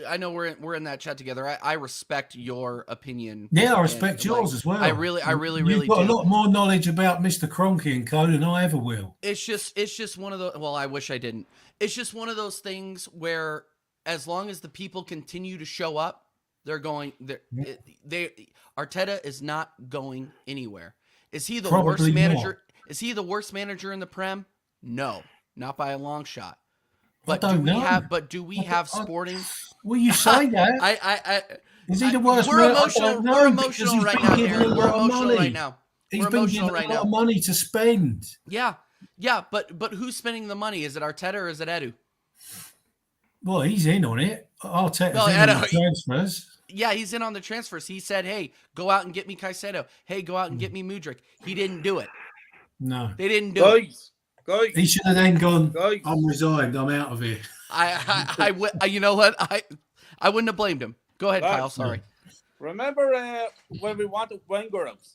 I know we're in that chat together. I respect your opinion. Yeah, I respect and, yours like, as well. I really You've got do. a lot more knowledge about Mr. Kroenke and co than I ever will. It's just one of the. Well, I wish I didn't. It's just one of those things where, as long as the people continue to show up, they're going. Arteta is not going anywhere. Is he the Probably worst manager? not. Is he the worst manager in the Prem? No, not by a long shot. I But don't know. do we have Sporting? Well, you say that. Is he the worst? We're man? I emotional. don't know, We're because emotional he's right been now, given a Darren. We're lot of emotional money. right now. He's We're been emotional given right a lot now. of money to spend. Yeah, but who's spending the money? Is it Arteta or is it Edu? Well, he's in on it. Arteta's Well, in on Edu- the transfers. Yeah, he's in on the transfers. He said, "Hey, go out and get me Caicedo. Hey, go out and get me Mudryk." He didn't do it. No. They didn't do it. Guys, He should have then gone, Guys. I'm resigned. I'm out of here. You know what? I wouldn't have blamed him. Go ahead, Right. Kyle. Sorry. remember when we wanted Wenger out?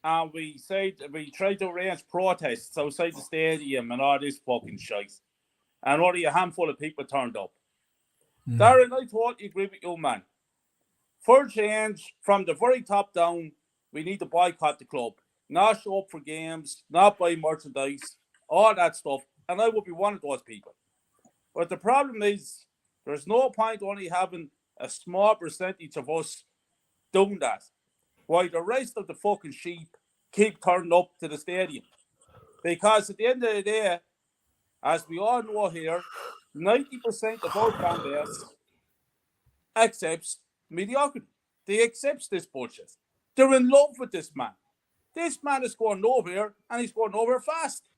And we tried to arrange protests outside the stadium and all this fucking shite. And only a handful of people turned up. Darren, I totally agree with you, man. For change, from the very top down, we need to boycott the club. Not show up for games, not buy merchandise, all that stuff. And I would be one of those people. But the problem is, there's no point only having a small percentage of us doing that, while the rest of the fucking sheep keep turning up to the stadium. Because at the end of the day, as we all know here, 90% of our fan base accepts mediocrity. They accept this bullshit. They're in love with this man. This man is going nowhere, and he's going nowhere fast.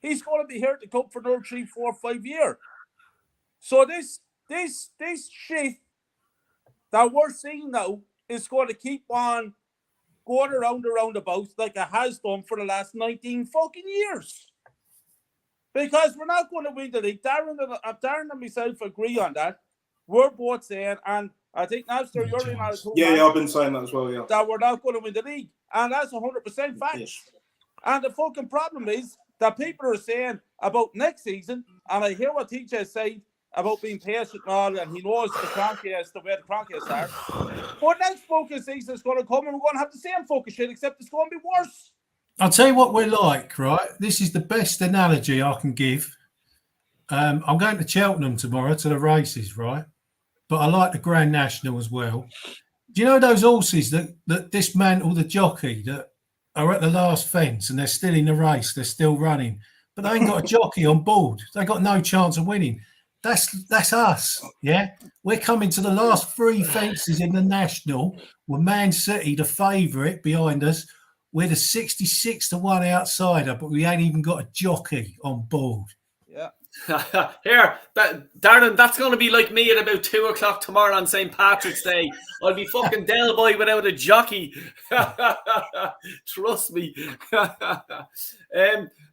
He's going to be here at the club for another 3, 4, 5 years. So this shit that we're seeing now is going to keep on going around the roundabout like it has done for the last 19 fucking years. Because we're not going to win the league. Darren and myself agree on that. We're both saying, and I think Napster, you're in on it too. Yeah, I've been saying that as well, yeah. That we're not going to win the league. And that's 100% fact. Yes. And the fucking problem is that people are saying about next season, and I hear what TJ said about being patient and all, and he knows the Kroenke the way the Kroenke are. But next focus season is going to come, and we're going to have the same focus shit, except it's going to be worse. I'll tell you what we're like, right? This is the best analogy I can give. I'm going to Cheltenham tomorrow to the races, right? But I like the Grand National as well. Do you know those horses that dismantle the jockey that are at the last fence and they're still in the race, they're still running, but they ain't got a jockey on board. They got no chance of winning. That's us, yeah? We're coming to the last 3 fences in the National with Man City, the favourite, behind us. We're the 66-1 outsider, but we ain't even got a jockey on board. Yeah. Here, Darren, that's going to be like me at about 2 o'clock tomorrow on St. Patrick's Day. I'll be fucking Del Boy without a jockey. Trust me.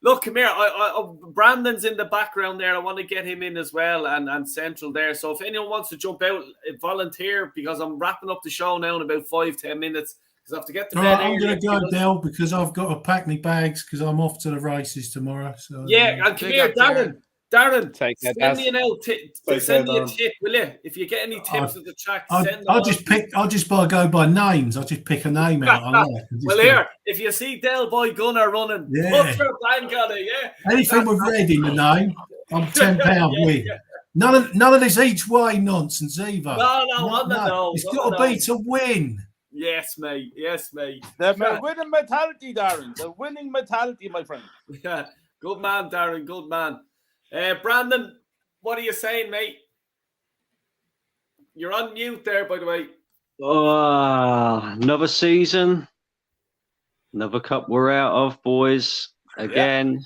Look, come here. Brandon's in the background there. I want to get him in as well, and Central there. So if anyone wants to jump out, volunteer, because I'm wrapping up the show now in about 5-10 minutes. I have to get to bed. Right, I'm going to go, Del, because I've got to pack my bags because I'm off to the races tomorrow. So yeah, and come here, Darren. Take care, send me an send me a Darren. tip, will you? If you get any tips of the track, send them. I'll just go by names. I'll just pick a name out. I like. Well, here, if you see Del Boy Gunner running, Yeah. put your blank on it, yeah. Anything with red in the name, I'm £10 win. Yeah. None of this each way nonsense either. No. It's got to be to win. Yes, mate. The winning mentality, Darren. The winning mentality, my friend. Yeah. Good man, Darren. Good man. Brandon, what are you saying, mate? You're on mute there, by the way. Another season, another cup we're out of, boys. Again,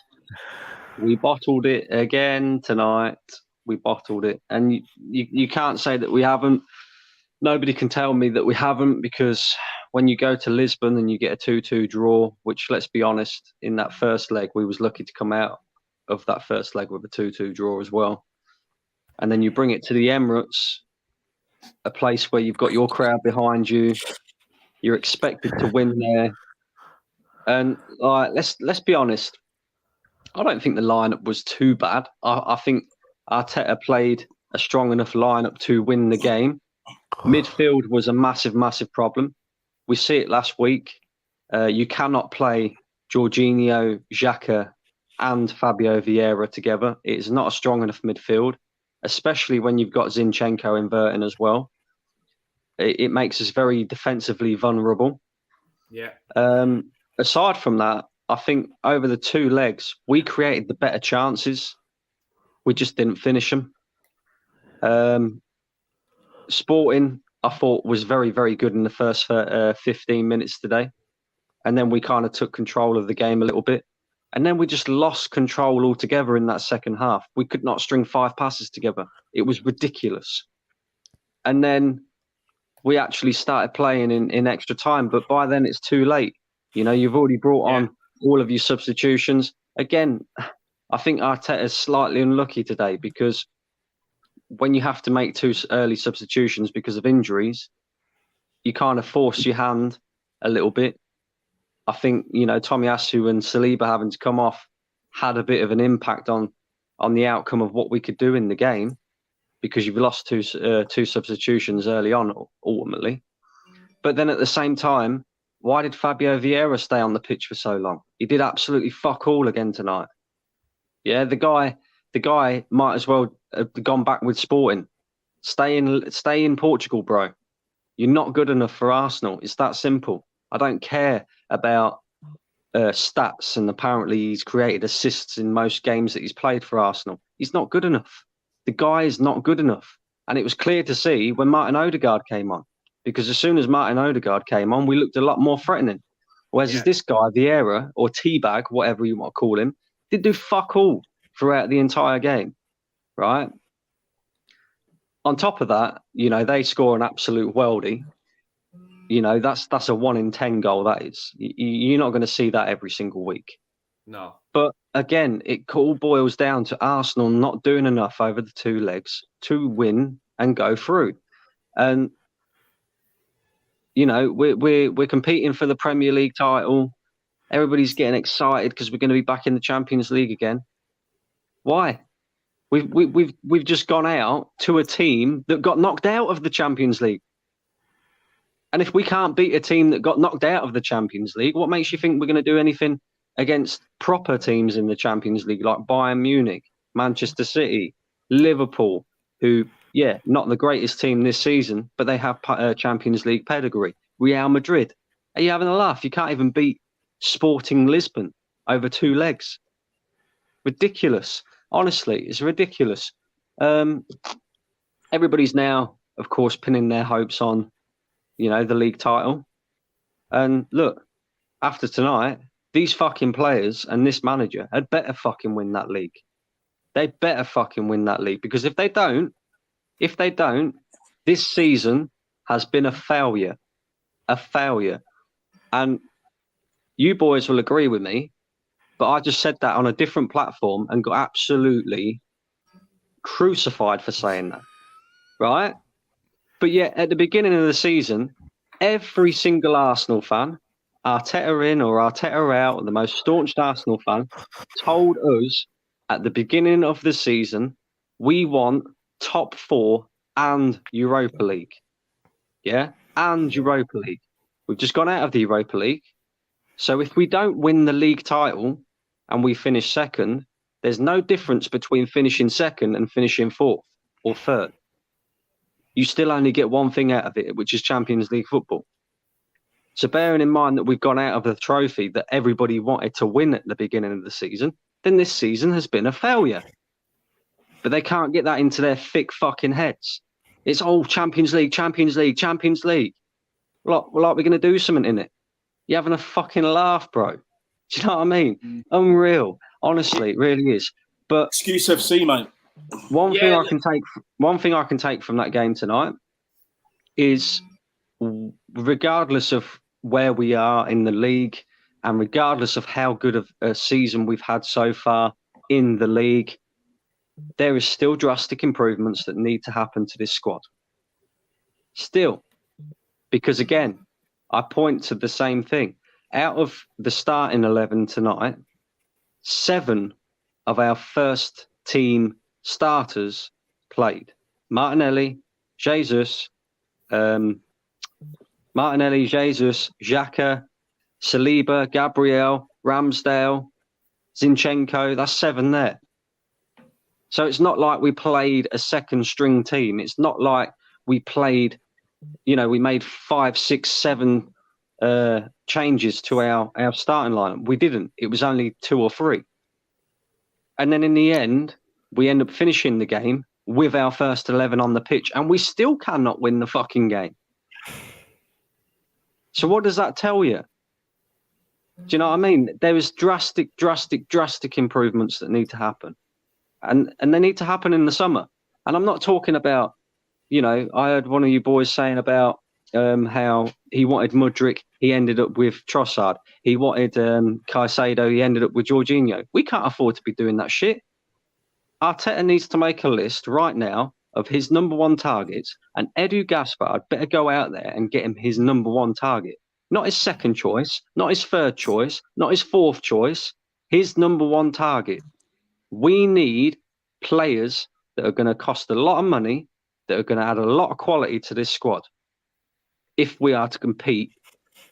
we bottled it again tonight. We bottled it. And you can't say that we haven't. Nobody can tell me that we haven't, because when you go to Lisbon and you get a 2-2 draw, which, let's be honest, in that first leg, we was lucky to come out of that first leg with a 2-2 draw as well. And then you bring it to the Emirates, a place where you've got your crowd behind you. You're expected to win there. And let's be honest, I don't think the lineup was too bad. I think Arteta played a strong enough lineup to win the game. Midfield was a massive, massive problem. We see it last week. You cannot play Jorginho, Xhaka, and Fabio Vieira together. It is not a strong enough midfield, especially when you've got Zinchenko inverting as well. It makes us very defensively vulnerable. Yeah. Aside from that, I think over the two legs, we created the better chances. We just didn't finish them. Sporting, I thought, was very, very good in the first 15 minutes today. And then we kind of took control of the game a little bit. And then we just lost control altogether in that second half. We could not string 5 passes together. It was ridiculous. And then we actually started playing in extra time. But by then it's too late. You know, you've already brought on all of your substitutions. Again, I think Arteta is slightly unlucky today, because when you have to make 2 early substitutions because of injuries, you kind of force your hand a little bit. I think, you know, Tomiyasu and Saliba having to come off had a bit of an impact on the outcome of what we could do in the game, because you've lost two substitutions early on, ultimately. But then at the same time, why did Fabio Vieira stay on the pitch for so long? He did absolutely fuck all again tonight. Yeah, the guy might as well have gone back with Sporting. Stay in Portugal, bro. You're not good enough for Arsenal. It's that simple. I don't care about stats, and apparently he's created assists in most games that he's played for Arsenal. He's not good enough. The guy is not good enough. And it was clear to see when Martin Odegaard came on, because as soon as Martin Odegaard came on, we looked a lot more threatening. Whereas this guy, Vieira, or Teabag, whatever you want to call him, did do fuck all throughout the entire game, right? On top of that, you know, they score an absolute worldie. You know, that's a 1 in 10 goal, that is. You're not going to see that every single week. No. But again, it all boils down to Arsenal not doing enough over the 2 legs to win and go through. And, you know, we're competing for the Premier League title. Everybody's getting excited because we're going to be back in the Champions League again. Why? We've just gone out to a team that got knocked out of the Champions League. And if we can't beat a team that got knocked out of the Champions League, what makes you think we're going to do anything against proper teams in the Champions League, like Bayern Munich, Manchester City, Liverpool, who, not the greatest team this season, but they have Champions League pedigree. Real Madrid. Are you having a laugh? You can't even beat Sporting Lisbon over 2 legs. Ridiculous. Honestly, it's ridiculous. Everybody's now, of course, pinning their hopes on, you know, the league title. And look, after tonight, these fucking players and this manager had better fucking win that league. They better fucking win that league, because if they don't, this season has been a failure. And you boys will agree with me, but I just said that on a different platform and got absolutely crucified for saying that, right? But yet, at the beginning of the season, every single Arsenal fan, Arteta in or Arteta out, the most staunch Arsenal fan, told us at the beginning of the season, we want top 4 and Europa League. Yeah, and Europa League. We've just gone out of the Europa League. So if we don't win the league title and we finish second, there's no difference between finishing second and finishing 4th or 3rd. You still only get one thing out of it, which is Champions League football. So bearing in mind that we've gone out of the trophy that everybody wanted to win at the beginning of the season, then this season has been a failure. But they can't get that into their thick fucking heads. It's all Champions League, Champions League, Champions League. Like we're going to do something in it. You're having a fucking laugh, bro. Do you know what I mean? Unreal. Honestly, it really is. But excuse FC, mate. One thing I can take from that game tonight is, regardless of where we are in the league and regardless of how good of a season we've had so far in the league, there is still drastic improvements that need to happen to this squad. Still. Because again, I point to the same thing. Out of the starting 11 tonight, 7 of our first team starters played. Martinelli, Jesus, Xhaka, Saliba, Gabriel, Ramsdale, Zinchenko. That's 7 there. So it's not like we played a second string team. It's not like we played, we made 5, 6, 7 changes to our starting lineup. We didn't. It was only 2 or 3. And then in the end, we end up finishing the game with our first 11 on the pitch, and we still cannot win the fucking game. So what does that tell you? Do you know what I mean? There is drastic improvements that need to happen. And they need to happen in the summer. And I'm not talking about, I heard one of you boys saying about how he wanted Mudryk, he ended up with Trossard. He wanted Caicedo, he ended up with Jorginho. We can't afford to be doing that shit. Arteta needs to make a list right now of his number 1 targets, and Edu Gaspard better go out there and get him his number 1 target. Not his second choice, not his third choice, not his fourth choice, his number 1 target. We need players that are going to cost a lot of money, that are going to add a lot of quality to this squad if we are to compete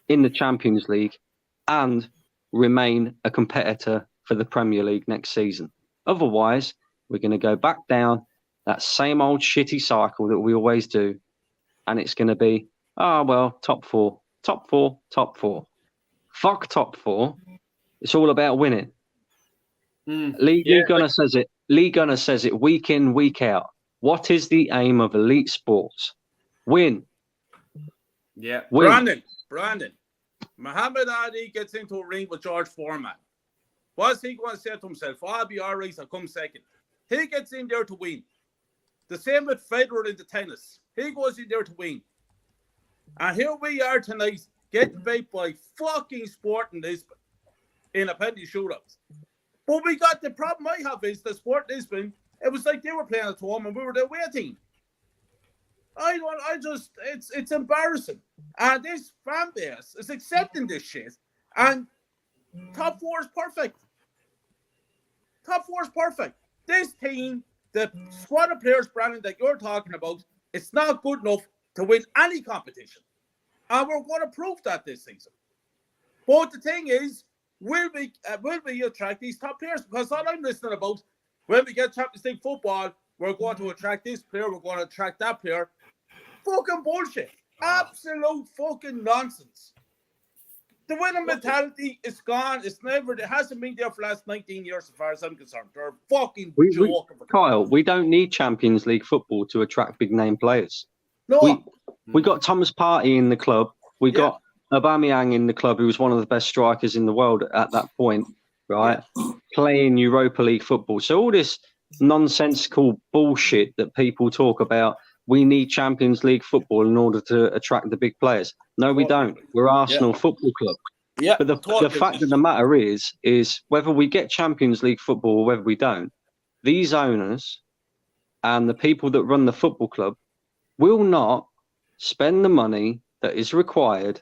in the Champions League and remain a competitor for the Premier League next season. Otherwise, we're going to go back down that same old shitty cycle that we always do, and it's going to be, top 4, top 4, top 4. Fuck top 4. It's all about winning. Lee Gunner says it. Lee Gunner says it week in, week out. What is the aim of elite sports? Win. Yeah. Brandon. Muhammad Ali gets into a ring with George Foreman. What's he going to say to himself? I'll be all right, I'll come second. He gets in there to win. The same with Federer in the tennis. He goes in there to win. And here we are tonight, getting beat by fucking Sporting Lisbon in a penalty shootout. But the problem I have is the Sporting Lisbon, it was like they were playing at home and we were the away team. It's embarrassing. And this fan base is accepting this shit. And top 4 is perfect. Top 4 is perfect. This team, the squad of players, Brandon, that you're talking about, it's not good enough to win any competition. And we're going to prove that this season. But the thing is, will we attract these top players? Because all I'm listening about, when we get Champions League football, we're going to attract this player, we're going to attract that player. Fucking bullshit. Absolute fucking nonsense. The winning mentality is gone. It hasn't been there for the last 19 years as far as I'm concerned. They're fucking joking. Kyle, we don't need Champions League football to attract big name players. No. We got Thomas Partey in the club. We got Aubameyang in the club, who was one of the best strikers in the world at that point, right? Playing Europa League football. So all this nonsensical bullshit that people talk about, we need Champions League football in order to attract the big players. No, we don't. We're Arsenal Football Club. Yeah. But the fact of the matter is whether we get Champions League football or whether we don't, these owners and the people that run the football club will not spend the money that is required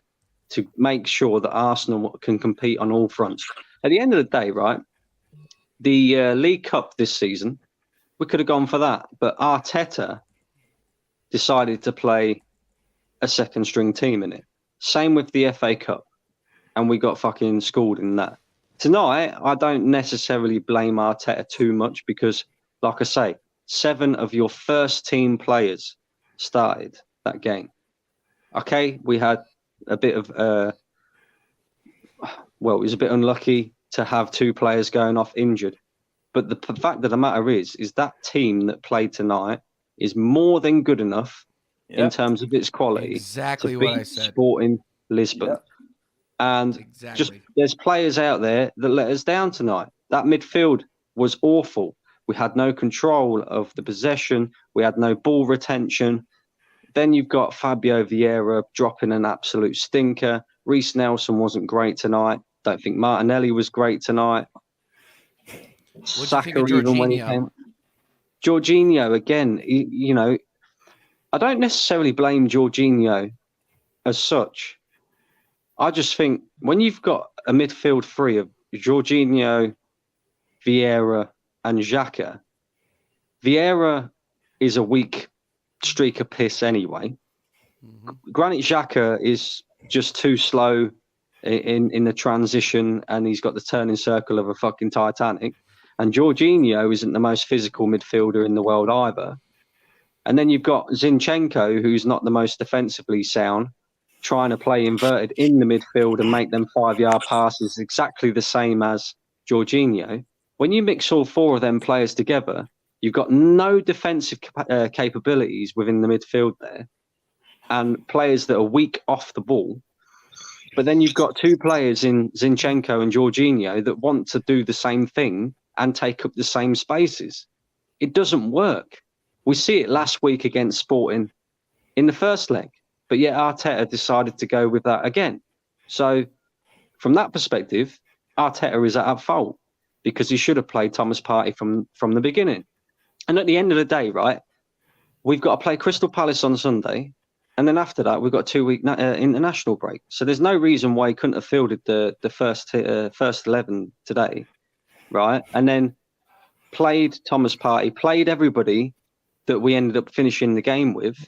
to make sure that Arsenal can compete on all fronts. At the end of the day, right, the League Cup this season, we could have gone for that. But Arteta decided to play a second string team in it. Same with the FA Cup. And we got fucking schooled in that. Tonight, I don't necessarily blame Arteta too much because, like I say, 7 of your first team players started that game. Okay, we had a bit of, it was a bit unlucky to have 2 players going off injured. But the fact of the matter is that team that played tonight is more than good enough in terms of its quality Exactly to what I beat said. Sporting Lisbon. Yep. And Exactly. just there's players out there that let us down tonight. That midfield was awful. We had no control of the possession. We had no ball retention. Then you've got Fabio Vieira dropping an absolute stinker. Reece Nelson wasn't great tonight. Don't think Martinelli was great tonight. What'd you think of even when he Jorginho? came. Jorginho, again, you know, I don't necessarily blame Jorginho as such. I just think when you've got a midfield 3 of Jorginho, Vieira, and Xhaka, Vieira is a weak streak of piss anyway. Granit Xhaka is just too slow in the transition, and he's got the turning circle of a fucking Titanic. And Jorginho isn't the most physical midfielder in the world either. And then you've got Zinchenko, who's not the most defensively sound, trying to play inverted in the midfield and make them 5-yard passes exactly the same as Jorginho. When you mix all 4 of them players together, you've got no defensive capabilities within the midfield there and players that are weak off the ball. But then you've got 2 players in Zinchenko and Jorginho that want to do the same thing and take up the same spaces. It doesn't work. We see it last week against Sporting in the first leg, but yet Arteta decided to go with that again. So from that perspective, Arteta is at fault because he should have played Thomas Partey from the beginning. And at the end of the day, right, we've got to play Crystal Palace on Sunday, and then after that, we've got a 2-week international break. So there's no reason why he couldn't have fielded the first 11 today, right? And then played Thomas Partey, played everybody that we ended up finishing the game with,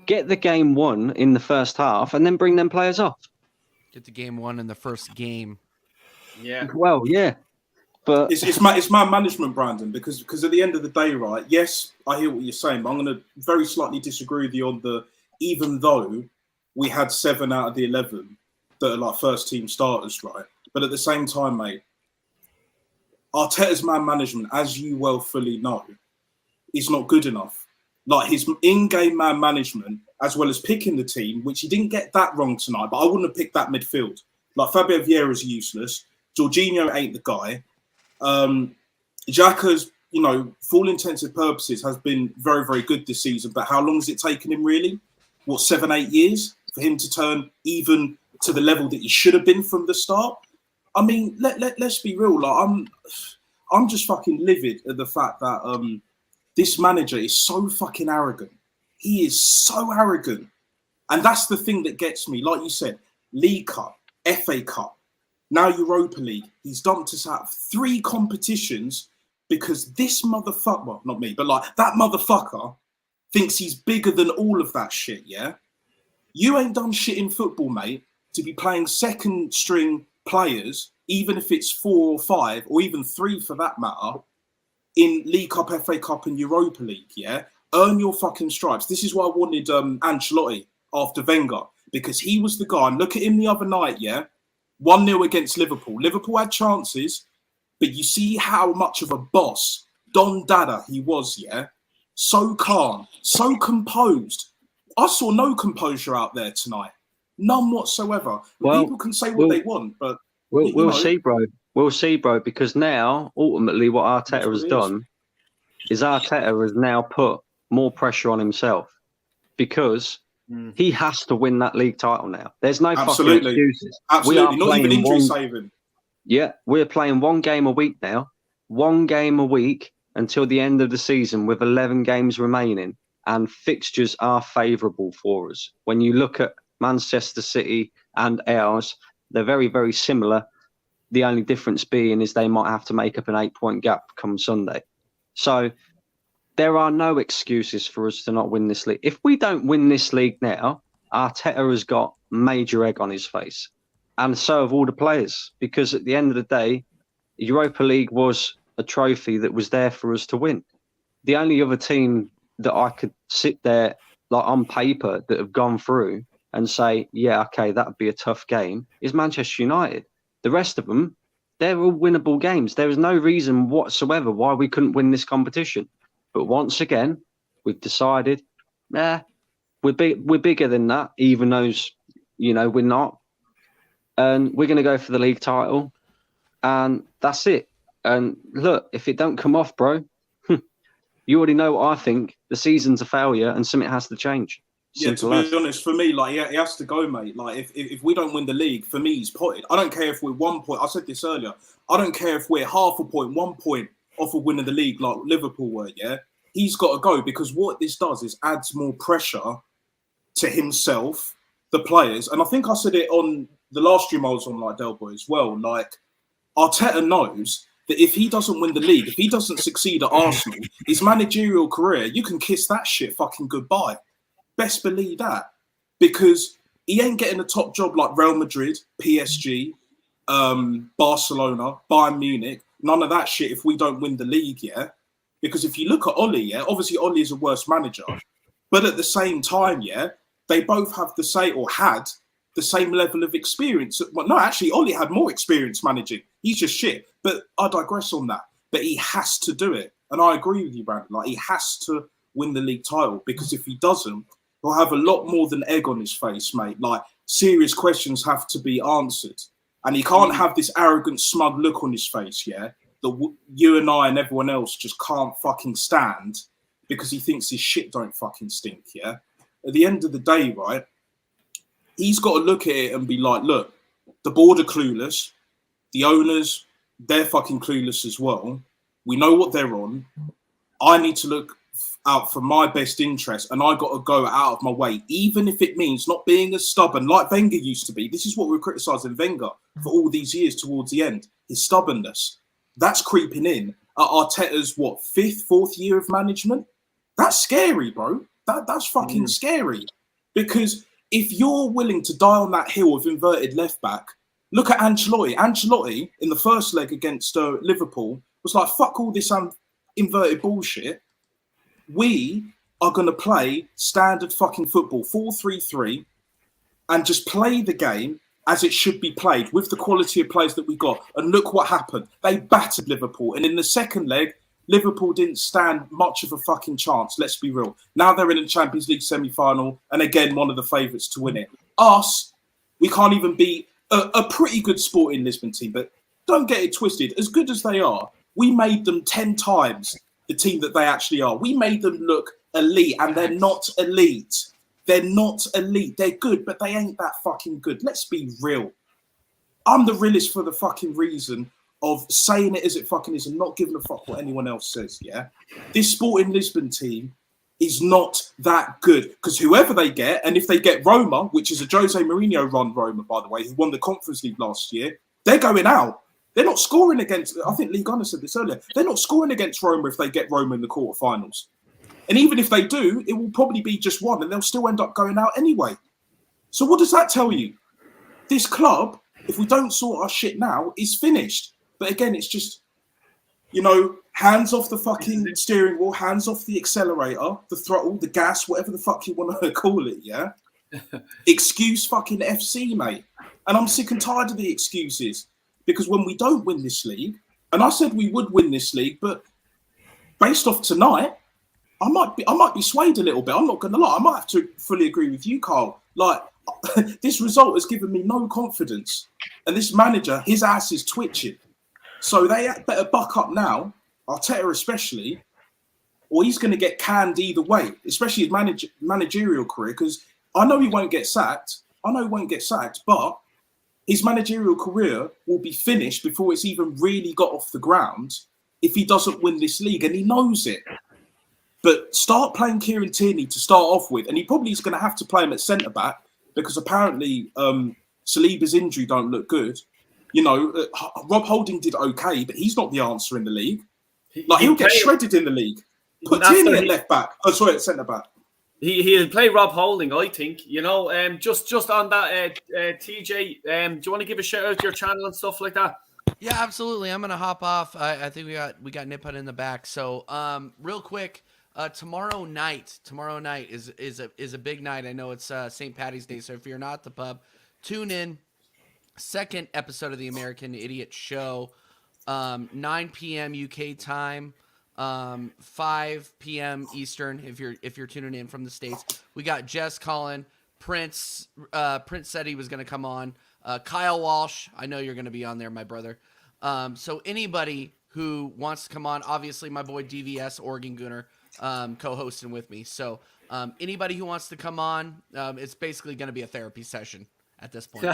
get the game won in the first half, and then bring them players off. Get the game won in the first game. Yeah. Well, yeah. But it's my management, Brandon, because at the end of the day, right? Yes, I hear what you're saying, but I'm going to very slightly disagree with you on the. Even though we had 7 out of the 11 that are like first team starters, right? But at the same time, mate, Arteta's man management, as you well fully know, is not good enough. Like his in-game man management, as well as picking the team, which he didn't get that wrong tonight, but I wouldn't have picked that midfield. Like Fabio Vieira is useless. Jorginho ain't the guy. Xhaka's, you know, for all intensive purposes, has been very, very good this season. But how long has it taken him, really? What, 7-8 years for him to turn even to the level that he should have been from the start? I mean, let's be real. Like, I'm just fucking livid at the fact that this manager is so fucking arrogant. He is so arrogant. And that's the thing that gets me. Like you said, League Cup, FA Cup, now Europa League. He's dumped us out of 3 competitions because this motherfucker, well, not me, but like that motherfucker thinks he's bigger than all of that shit, yeah? You ain't done shit in football, mate, to be playing second string players, even if it's 4 or 5, or even 3 for that matter, in League Cup, FA Cup and Europa League, yeah? Earn your fucking stripes. This is why I wanted Ancelotti after Wenger, because he was the guy. And look at him the other night, yeah? 1-0 against Liverpool. Liverpool had chances, but you see how much of a boss Don Dada he was, yeah? So calm, so composed. I saw no composure out there tonight. None whatsoever. Well, people can say what they want, but... We'll see, bro. We'll see, bro, because now, ultimately, what Arteta has done is Arteta has now put more pressure on himself because he has to win that league title now. There's no fucking excuses. Absolutely, not even injury saving. Yeah, we're playing 1 game a week now. 1 game a week until the end of the season with 11 games remaining, and fixtures are favourable for us. When you look at Manchester City and ours, they're very, very similar. The only difference being is they might have to make up an 8-point gap come Sunday. So there are no excuses for us to not win this league. If we don't win this league now, Arteta has got major egg on his face. And so have all the players. Because at the end of the day, Europa League was a trophy that was there for us to win. The only other team that I could sit there like on paper that have gone through and say, yeah, okay, that would be a tough game is Manchester United. The rest of them, They're all winnable games. There is no reason whatsoever why we couldn't win this competition. But once again, we've decided, we're bigger than that, even though, we're not. And we're going to go for the league title. And that's it. And look, if it don't come off, bro, you already know what I think. The season's a failure and something has to change. Simple to be honest, for me, like, he has to go, mate. Like, if we don't win the league, for me, he's potted. I don't care if we're 1 point. I said this earlier. I don't care if we're half a point, 1 point off of winning the league, like Liverpool were. Yeah, he's got to go, because what this does is adds more pressure to himself, the players, and I think I said it on the last stream I was on, like, Del Boy as well. Like, Arteta knows that if he doesn't win the league, if he doesn't succeed at Arsenal, his managerial career, you can kiss that shit fucking goodbye. Best believe that, because he ain't getting a top job like Real Madrid, PSG, Barcelona, Bayern Munich. None of that shit if we don't win the league, yeah? Because if you look at Ollie, yeah, obviously Ollie is a worse manager, but at the same time, yeah, they both have the same, or had the same level of experience. Well, no, actually, Ollie had more experience managing. He's just shit. But I digress on that. But he has to do it. And I agree with you, Brandon. Like, he has to win the league title, because if he doesn't, he'll have a lot more than egg on his face, mate. Like, serious questions have to be answered. And he can't have this arrogant, smug look on his face, yeah, that you and I and everyone else just can't fucking stand, because he thinks his shit don't fucking stink, yeah? At the end of the day, right, he's got to look at it and be like, look, the board are clueless. The owners, they're fucking clueless as well. We know what they're on. I need to look out for my best interest, and I got to go out of my way, even if it means not being as stubborn like Wenger used to be. This is what we were criticising Wenger for all these years towards the end, his stubbornness. That's creeping in at Arteta's, fourth year of management? That's scary, bro. That's fucking scary. Because if you're willing to die on that hill of inverted left back, look at Ancelotti. Ancelotti, in the first leg against Liverpool, was like, fuck all this inverted bullshit. We are going to play standard fucking football, 4-3-3, and just play the game as it should be played with the quality of players that we got. And look what happened. They battered Liverpool. And in the second leg, Liverpool didn't stand much of a fucking chance. Let's be real. Now they're in the Champions League semi-final, and again, one of the favourites to win it. Us, we can't even beat a pretty good Sporting Lisbon team, but don't get it twisted. As good as they are, we made them 10 times the team that they actually are. We made them look elite, and they're not elite. They're not elite. They're good, but they ain't that fucking good. Let's be real. I'm the realist for the fucking reason of saying it as it fucking is and not giving a fuck what anyone else says, yeah? This Sporting Lisbon team is not that good, because whoever they get, and if they get Roma, which is a Jose Mourinho run Roma, by the way, who won the Conference League last year, they're going out. They're not scoring against, I think Lee Gunner said this earlier, they're not scoring against Roma if they get Roma in the quarterfinals. And even if they do, it will probably be just one, and they'll still end up going out anyway. So what does that tell you? This club, if we don't sort our shit now, is finished. But again, it's just, hands off the fucking steering wheel, hands off the accelerator, the throttle, the gas, whatever the fuck you want to call it, yeah? Excuse fucking FC, mate. And I'm sick and tired of the excuses. Because when we don't win this league, and I said we would win this league, but based off tonight, I might be swayed a little bit. I'm not going to lie. I might have to fully agree with you, Carl. Like, this result has given me no confidence. And this manager, his ass is twitching. So they better buck up now, Arteta especially, or he's going to get canned either way, especially his managerial career, because I know he won't get sacked. But his managerial career will be finished before it's even really got off the ground if he doesn't win this league, and he knows it. But start playing Kieran Tierney to start off with, and he probably is going to have to play him at centre-back, because apparently Saliba's injury don't look good. Rob Holding did okay, but he's not the answer in the league. He'll get shredded in the league. Put Tierney at left-back. Oh, sorry, at centre-back. He'll play Rob Holding, I think. Just on that, TJ, do you want to give a shout out to your channel and stuff like that? Yeah, absolutely. I'm gonna hop off. I think we got Nip in the back. So, real quick, tomorrow night is a big night. I know it's St. Patty's Day, so if you're not at the pub, tune in. second episode of the American Idiot Show, 9 p.m. UK time, 5 p.m. Eastern. If you're tuning in from the States, we got Jess, Colin, Prince. Prince said he was going to come on. Kyle Walsh, I know you're going to be on there, my brother. So anybody who wants to come on, obviously my boy DVS, Oregon Gooner, co-hosting with me. So anybody who wants to come on, it's basically going to be a therapy session at this point.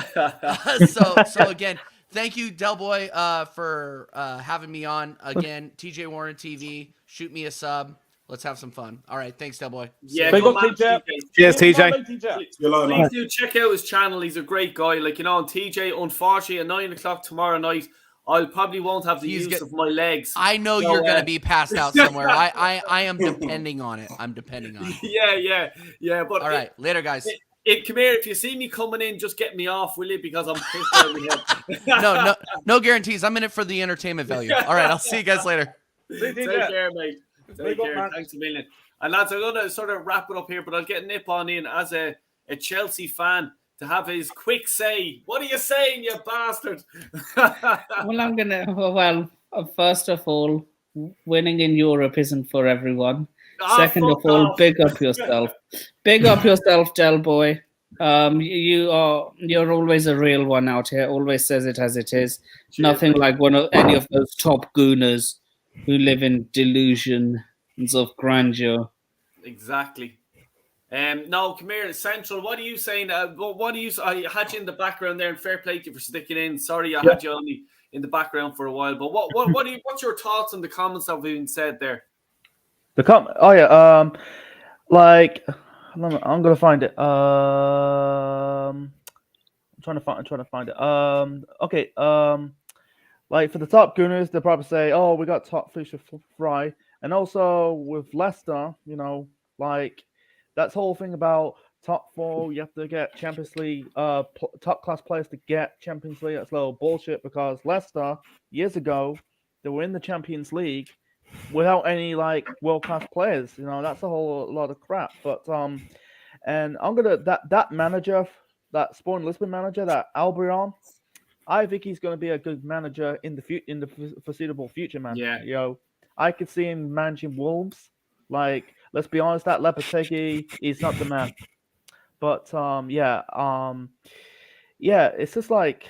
So again, thank you, Del Boy, for having me on again. TJ Warren TV, shoot me a sub. Let's have some fun. All right, thanks, Del Boy. Yeah, Big good up, man, TJ. Cheers, TJ. Please do check out his channel. He's a great guy. Like, you know, and TJ, unfortunately, at 9 o'clock tomorrow night, I probably won't have the use of my legs. I know So, you're going to be passed out somewhere. I am depending on it. I'm depending on it. Yeah. But all right, later, guys. Come here. If you see me coming in, just get me off, will you? Because I'm pissed out of my head. No guarantees. I'm in it for the entertainment value. All right, I'll see you guys later. Take care, mate. Take care. Thanks a million. And lads, I'm going to sort of wrap it up here, but I'll get Nip on in as a Chelsea fan to have his quick say. What are you saying, you bastard? Well, first of all, winning in Europe isn't for everyone. Second of all, big up yourself. Big up yourself, Del Boy. You're always a real one out here. Always says it as it is. Cheers, Nothing mate. like any of those top gooners who live in delusions of grandeur. Exactly. No, come here, Central. What are you saying? What are you? I had you in the background there, and fair play to you for sticking in. Sorry, I had you only in the background for a while. But what's your thoughts on the comments that have been said there? I'm gonna find it. I'm trying to find it. Okay. Like for the top gooners, they'll probably say, "Oh, we got top fish to fry," and also with Leicester, you know, like that's whole thing about top four. You have to get Champions League, top class players to get Champions League. That's a little bullshit because Leicester years ago they were in the Champions League without any like world class players. You know, that's a whole lot of crap. But and I'm gonna that manager, that Sporting Lisbon manager, that Albion, I think he's gonna be a good manager in the foreseeable future, man. Yeah. You know, I could see him managing Wolves. Like, let's be honest, that Lopetegui is not the man. But it's just like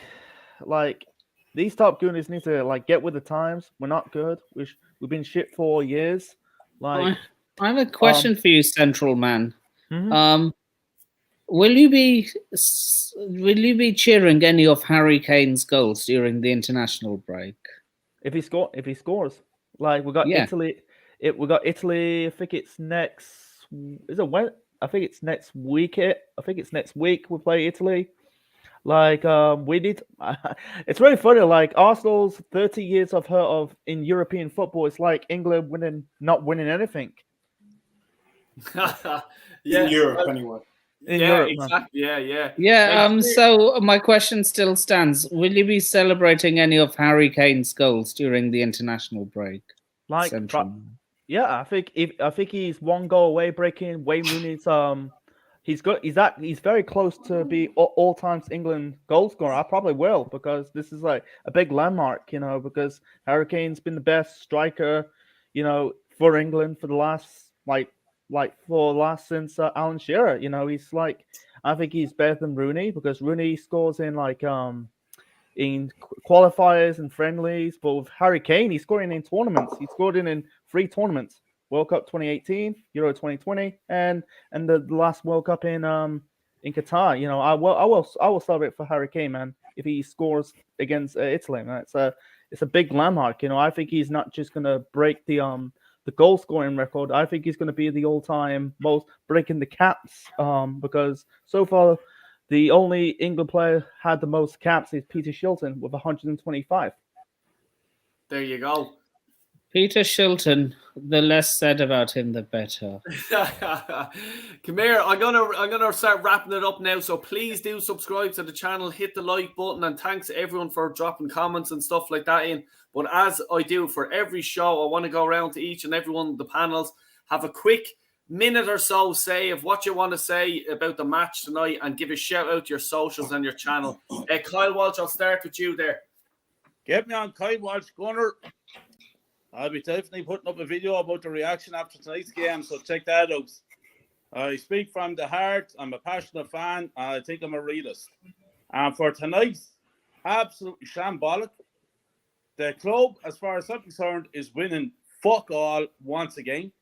these top gooners need to like get with the times. We're not good. We've been shit for years. Like, I have a question for you, Central Man. mhm. Will you be cheering any of Harry Kane's goals during the international break? If he scores, like we got Italy. We got Italy. I think it's next. Is it when? I think it's next week. I think it's next week we play Italy. Like we need. It's really funny. Like Arsenal's 30 years in European football. It's like England not winning anything. In Europe, anyway. In Europe, exactly. Yeah. Yeah. So my question still stands: will you be celebrating any of Harry Kane's goals during the international break? Like, Central. yeah, I think he's one goal away breaking Wayne Rooney's. He's very close to be all times England goal scorer. I probably will because this is like a big landmark, you know, because Harry Kane's been the best striker, you know, for England for the last since Alan Shearer. You know, he's like, I think he's better than Rooney because Rooney scores in like in qualifiers and friendlies, but with Harry Kane, he's scoring in tournaments. He scored in 3 tournaments: World Cup 2018, Euro 2020, and the last World Cup in Qatar. You know, I will celebrate for Harry Kane, man, if he scores against Italy. Man. It's a big landmark. You know, I think he's not just gonna break the goal scoring record. I think he's gonna be the all-time most breaking the caps. Because so far the only England player had the most caps is Peter Shilton with 125. There you go. Peter Shilton. The less said about him, the better. Come here. I'm gonna start wrapping it up now. So please do subscribe to the channel, hit the like button, and thanks everyone for dropping comments and stuff like that in. But as I do for every show, I want to go around to each and every one of the panels, have a quick minute or so say of what you want to say about the match tonight and give a shout out to your socials and your channel. Kyle Walsh, I'll start with you there. Get me on Kyle Walsh Gunner. I'll be definitely putting up a video about the reaction after tonight's game, so check that out. I speak from the heart. I'm a passionate fan. I think I'm a realist. And for tonight, absolutely shambolic. The club, as far as I'm concerned, is winning fuck all once again.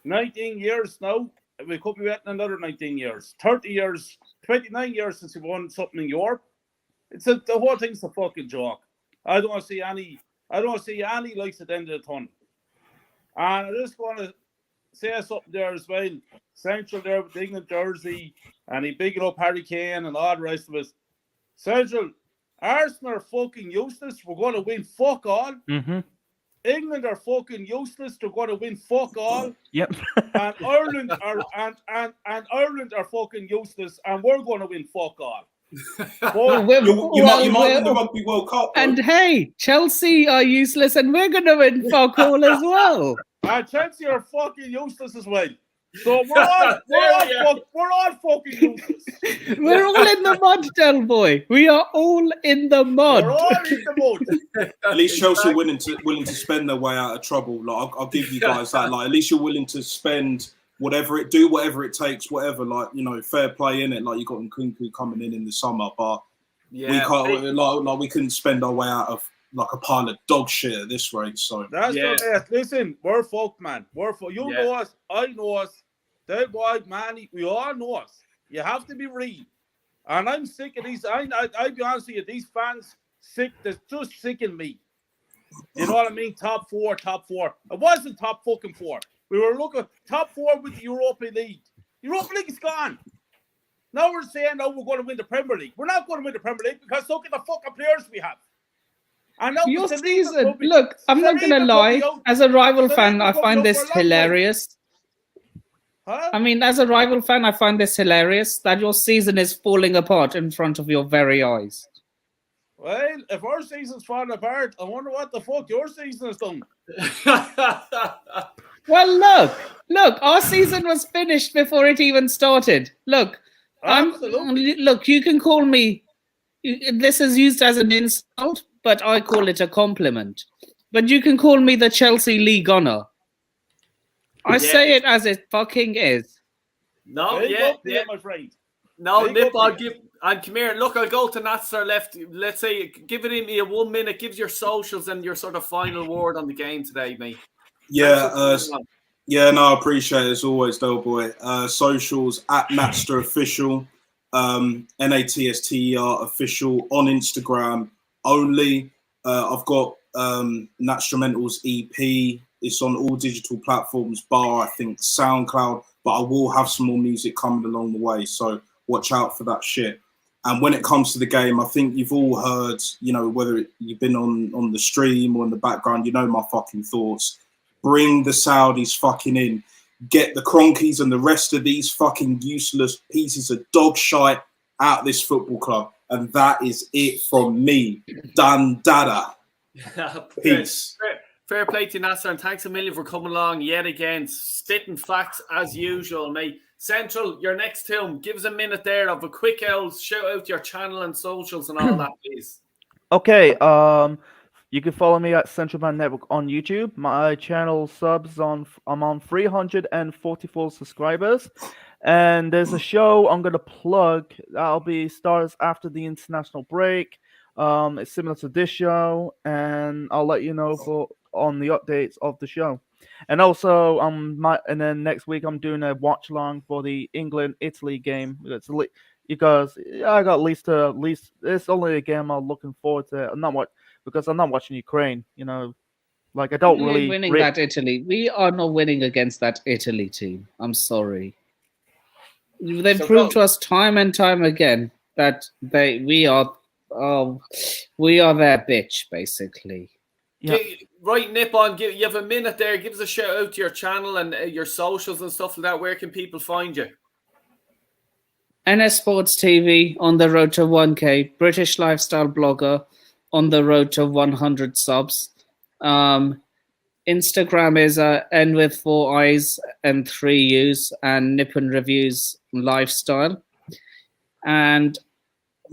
19 years now. We could be waiting another 19 years. 30 years, 29 years since we won something in Europe. The whole thing's a fucking joke. I don't want to see any lights at the end of the tunnel. And I just want to say something there as well. Central there with the England jersey, and he bigging up Harry Kane and all the rest of us. Central, Arsenal are fucking useless. We're going to win fuck all. Mm-hmm. England are fucking useless. They're going to win fuck all. Yep. And Ireland are and Ireland are fucking useless, and we're going to win fuck all. You might win the Rugby World Cup. Bro. And hey, Chelsea are useless, and we're going to win fuck all as well. And Chelsea are fucking useless as well. So we're all fucking useless. We're all in the mud, Del Boy. We are all in the mud. We're all in the mud. At least Chelsea are willing to spend their way out of trouble. Like I'll give you guys that. Like at least you're willing to spend whatever it takes, whatever. Like fair play in it. Like you got Nkunku coming in the summer, but we can't. We couldn't spend our way out of like a pile of dog shit at this rate. So that's listen, we're fucked, man. We're fucked. You know us. I know us. That boy, Manny, we all know us. You have to be real. And I'm sick of these. I'll be honest with you, these fans they're just sick of me. You know what I mean? Top four. It wasn't top fucking four. We were looking top four with the Europa League. Europa League is gone. Now we're saying, we're going to win the Premier League. We're not going to win the Premier League because look at the fucking players we have. And your season, look, I'm not going to lie. As a rival fan, I find this hilarious. Huh? I mean, as a rival fan, I find this hilarious that your season is falling apart in front of your very eyes. Well, if our season's falling apart, I wonder what the fuck your season has done. Well, look, our season was finished before it even started. Look, look, you can call me, this is used as an insult, but I call it a compliment. But you can call me the Chelsea League Honor. I say it as it fucking is. No, my friend. No, Nip, I'll give. And come here. Look, I'll go to Nasser left. Let's say, give it me a 1 minute. Give your socials and your sort of final word on the game today, mate. Yeah, no, I appreciate it as always, Del Boy. Socials at Natster Official, NATSTER Official on Instagram only. I've got Natstrumentals EP. It's on all digital platforms, bar I think SoundCloud. But I will have some more music coming along the way, so watch out for that shit. And when it comes to the game, I think you've all heard, whether you've been on the stream or in the background, my fucking thoughts. Bring the Saudis fucking in. Get the Cronkies and the rest of these fucking useless pieces of dog shite out of this football club. And that is it from me. Dan Dada. Peace. Fair play to Nasser, and thanks a million for coming along yet again. Spitting facts as usual, mate. Central, your next film. Give us a minute there of a quick shout out your channel and socials and all that, please. Okay, you can follow me at Central Band Network on YouTube. My channel I'm on 344 subscribers. And there's a show I'm gonna plug that'll start after the international break. It's similar to this show, and I'll let you know on the updates of the show. And also, and then next week I'm doing a watch along for the England-Italy game. Because I got at least it's only a game I'm looking forward to. I'm not watching Ukraine. Like I don't really winning that Italy. We are not winning against that Italy team. I'm sorry. They've proved to us time and time again that we are their bitch, basically. Yeah. Right, Nip on. You have a minute there. Give us a shout out to your channel and your socials and stuff like that. Where can people find you? NS Sports TV on the road to 1K. British lifestyle blogger on the road to 100 subs. Instagram is N with 4 I's and 3 U's and Nippon Reviews Lifestyle. And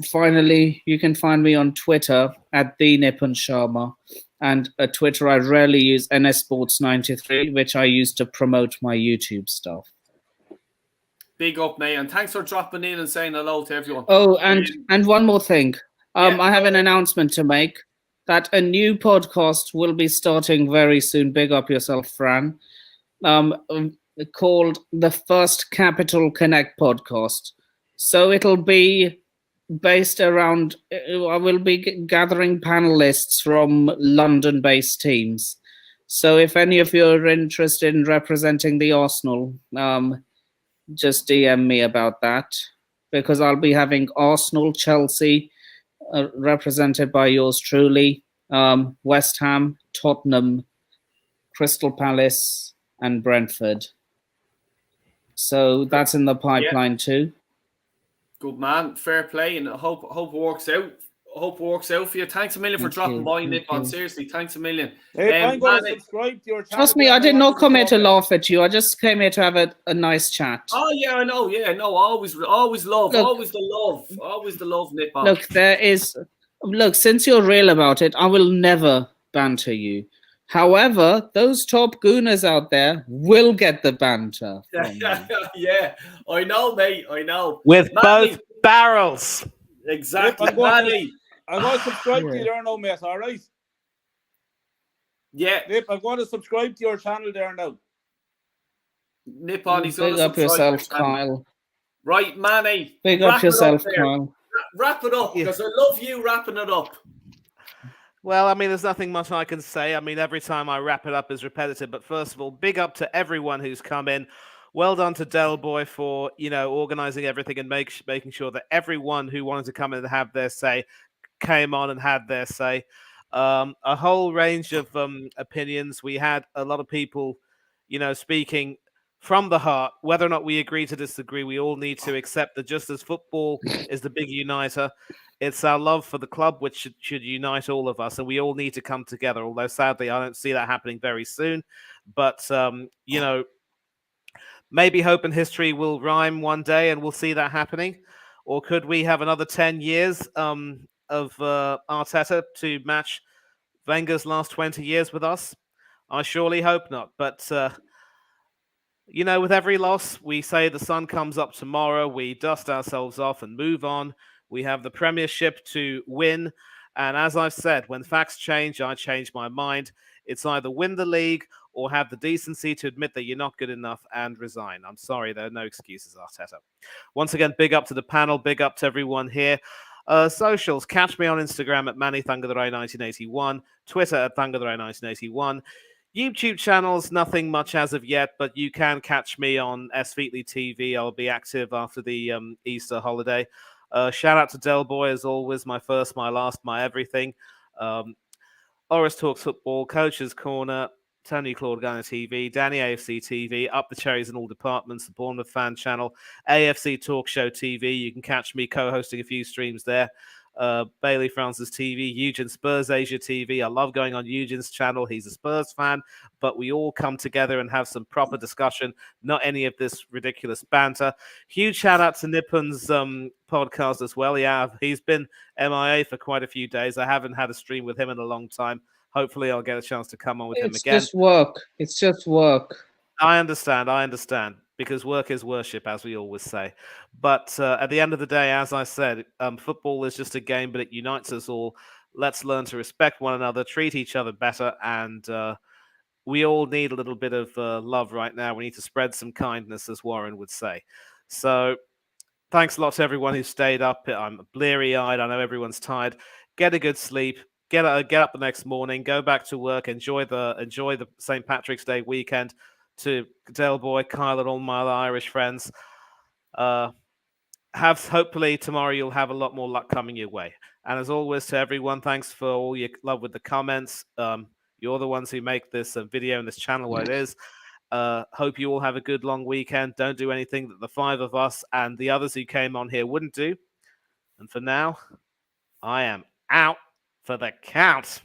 finally, you can find me on Twitter at the Nippon Sharma. And at Twitter, I rarely use NS Sports 93, which I use to promote my YouTube stuff. Big up, mate, and thanks for dropping in and saying hello to everyone. Oh, and one more thing. I have an announcement to make that a new podcast will be starting very soon. Big up yourself, Fran. Called the First Capital Connect podcast. So it'll be based around, I will be gathering panelists from London-based teams. So if any of you are interested in representing the Arsenal, just DM me about that, because I'll be having Arsenal, Chelsea, represented by yours truly, West Ham, Tottenham, Crystal Palace, and Brentford. So that's in the pipeline too. Good man, fair play, and I hope it works out. I hope it works out for you. Thanks a million for dropping by, Nippon. Seriously, thanks a million. I'm going to subscribe to your channel. Trust me, I did not come here to laugh at you. I just came here to have a nice chat. Oh yeah, I know. Yeah, no, always love, Look, always the love, Nippon. Look, since you're real about it, I will never banter you. However, those top gooners out there will get the banter. Yeah, I know, mate. I know. With both barrels. Exactly, I'm going to subscribe to you there now, mate. All right. Yeah. Nip, I'm going to subscribe to your channel there now. Nippon, he's going Big to up subscribe yourself, to your channel. Kyle. Right, Manny. Big up yourself, Kyle. Wrap it up, because I love you wrapping it up. Well, I mean, there's nothing much I can say. I mean, every time I wrap it up is repetitive. But first of all, big up to everyone who's come in. Well done to Del Boy for, organizing everything and making sure that everyone who wanted to come in and have their say came on and had their say. A whole range of opinions. We had a lot of people, speaking from the heart. Whether or not we agree to disagree, we all need to accept that just as football is the big uniter, it's our love for the club which should unite all of us, and we all need to come together. Although sadly, I don't see that happening very soon. But maybe hope and history will rhyme one day, and we'll see that happening. Or could we have another 10 years of Arteta to match Wenger's last 20 years with us? I surely hope not. But with every loss, we say the sun comes up tomorrow. We dust ourselves off and move on. We have the Premiership to win. And as I've said, when facts change, I change my mind. It's either win the league or have the decency to admit that you're not good enough and resign. I'm sorry, there are no excuses, Arteta. Once again, big up to the panel. Big up to everyone here. Socials, catch me on Instagram at MannyThungatheray1981, Twitter at Thungatheray1981. YouTube channels, nothing much as of yet, but you can catch me on Sfeetly TV. I'll be active after the Easter holiday. Shout out to Del Boy, as always, my first, my last, my everything. Oris Talks Football, Coach's Corner, Tony Claude Gunner TV, Danny AFC TV, Up the Cherries in all departments, the Bournemouth Fan Channel, AFC Talk Show TV. You can catch me co-hosting a few streams there. Bailey Francis TV, Eugen Spurs Asia TV. I love going on Eugen's channel. He's a Spurs fan, but we all come together and have some proper discussion, not any of this ridiculous banter. Huge shout out to Nippon's podcast as well. Yeah, he's been MIA for quite a few days. I haven't had a stream with him in a long time. Hopefully I'll get a chance to come on with him again. It's just work. I understand. Because work is worship, as we always say. But at the end of the day, as I said, football is just a game, but it unites us all. Let's learn to respect one another, treat each other better, and we all need a little bit of love right now. We need to spread some kindness, as Warren would say. So thanks a lot to everyone who stayed up. I'm bleary-eyed. I know everyone's tired. Get a good sleep. Get up the next morning. Go back to work. Enjoy the St. Patrick's Day weekend. To Del Boy, Kyle, and all my Irish friends. Hopefully tomorrow you'll have a lot more luck coming your way. And as always, to everyone, thanks for all your love with the comments. You're the ones who make this video and this channel what it is. Hope you all have a good long weekend. Don't do anything that the five of us and the others who came on here wouldn't do. And for now, I am out for the count.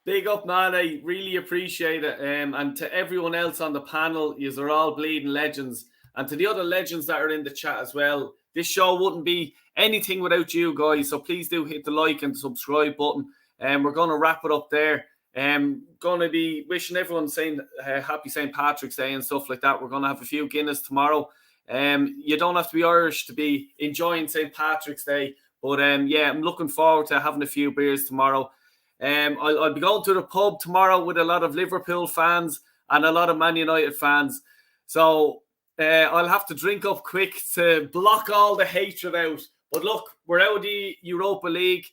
Big up, man. I really appreciate it. And to everyone else on the panel, yous are all bleeding legends. And to the other legends that are in the chat as well, this show wouldn't be anything without you guys. So please do hit the like and subscribe button. And we're going to wrap it up there. Going to be wishing everyone saying happy St. Patrick's Day and stuff like that. We're going to have a few Guinness tomorrow. You don't have to be Irish to be enjoying St. Patrick's Day. But yeah, I'm looking forward to having a few beers tomorrow. I'll be going to the pub tomorrow with a lot of Liverpool fans and a lot of Man United fans. So I'll have to drink up quick to block all the hatred out. But look, we're out of the Europa League.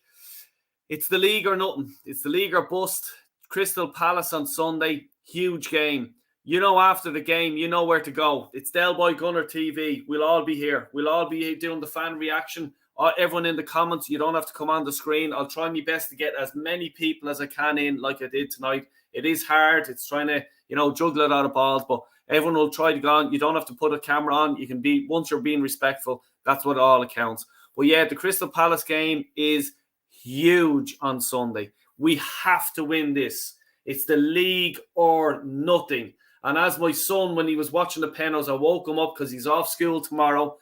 It's the league or nothing. It's the league or bust. Crystal Palace on Sunday. Huge game. You know, after the game, you know where to go. It's Del Boy Gunner TV. We'll all be here. We'll all be doing the fan reaction. Everyone in the comments, you don't have to come on the screen. I'll try my best to get as many people as I can in like I did tonight. It is hard. It's trying to, juggle it out of balls, but everyone will try to go on. You don't have to put a camera on. You can be, once you're being respectful, that's what all accounts. But yeah, the Crystal Palace game is huge on Sunday. We have to win this. It's the league or nothing. And as my son, when he was watching the Penos, I woke him up because he's off school tomorrow.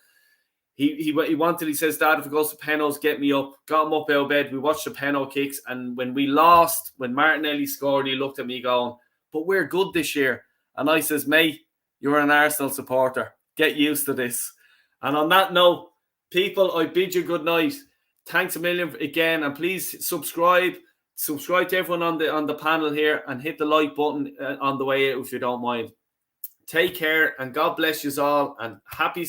He wanted, he says, Dad, if it goes to Penos, get me up. Got him up out of bed. We watched the Peno kicks. And when we lost, when Martinelli scored, he looked at me going, but we're good this year. And I says, mate, you're an Arsenal supporter. Get used to this. And on that note, people, I bid you good night. Thanks a million again. And please subscribe. Subscribe to everyone on the panel here and hit the like button on the way out if you don't mind. Take care and God bless you all and happy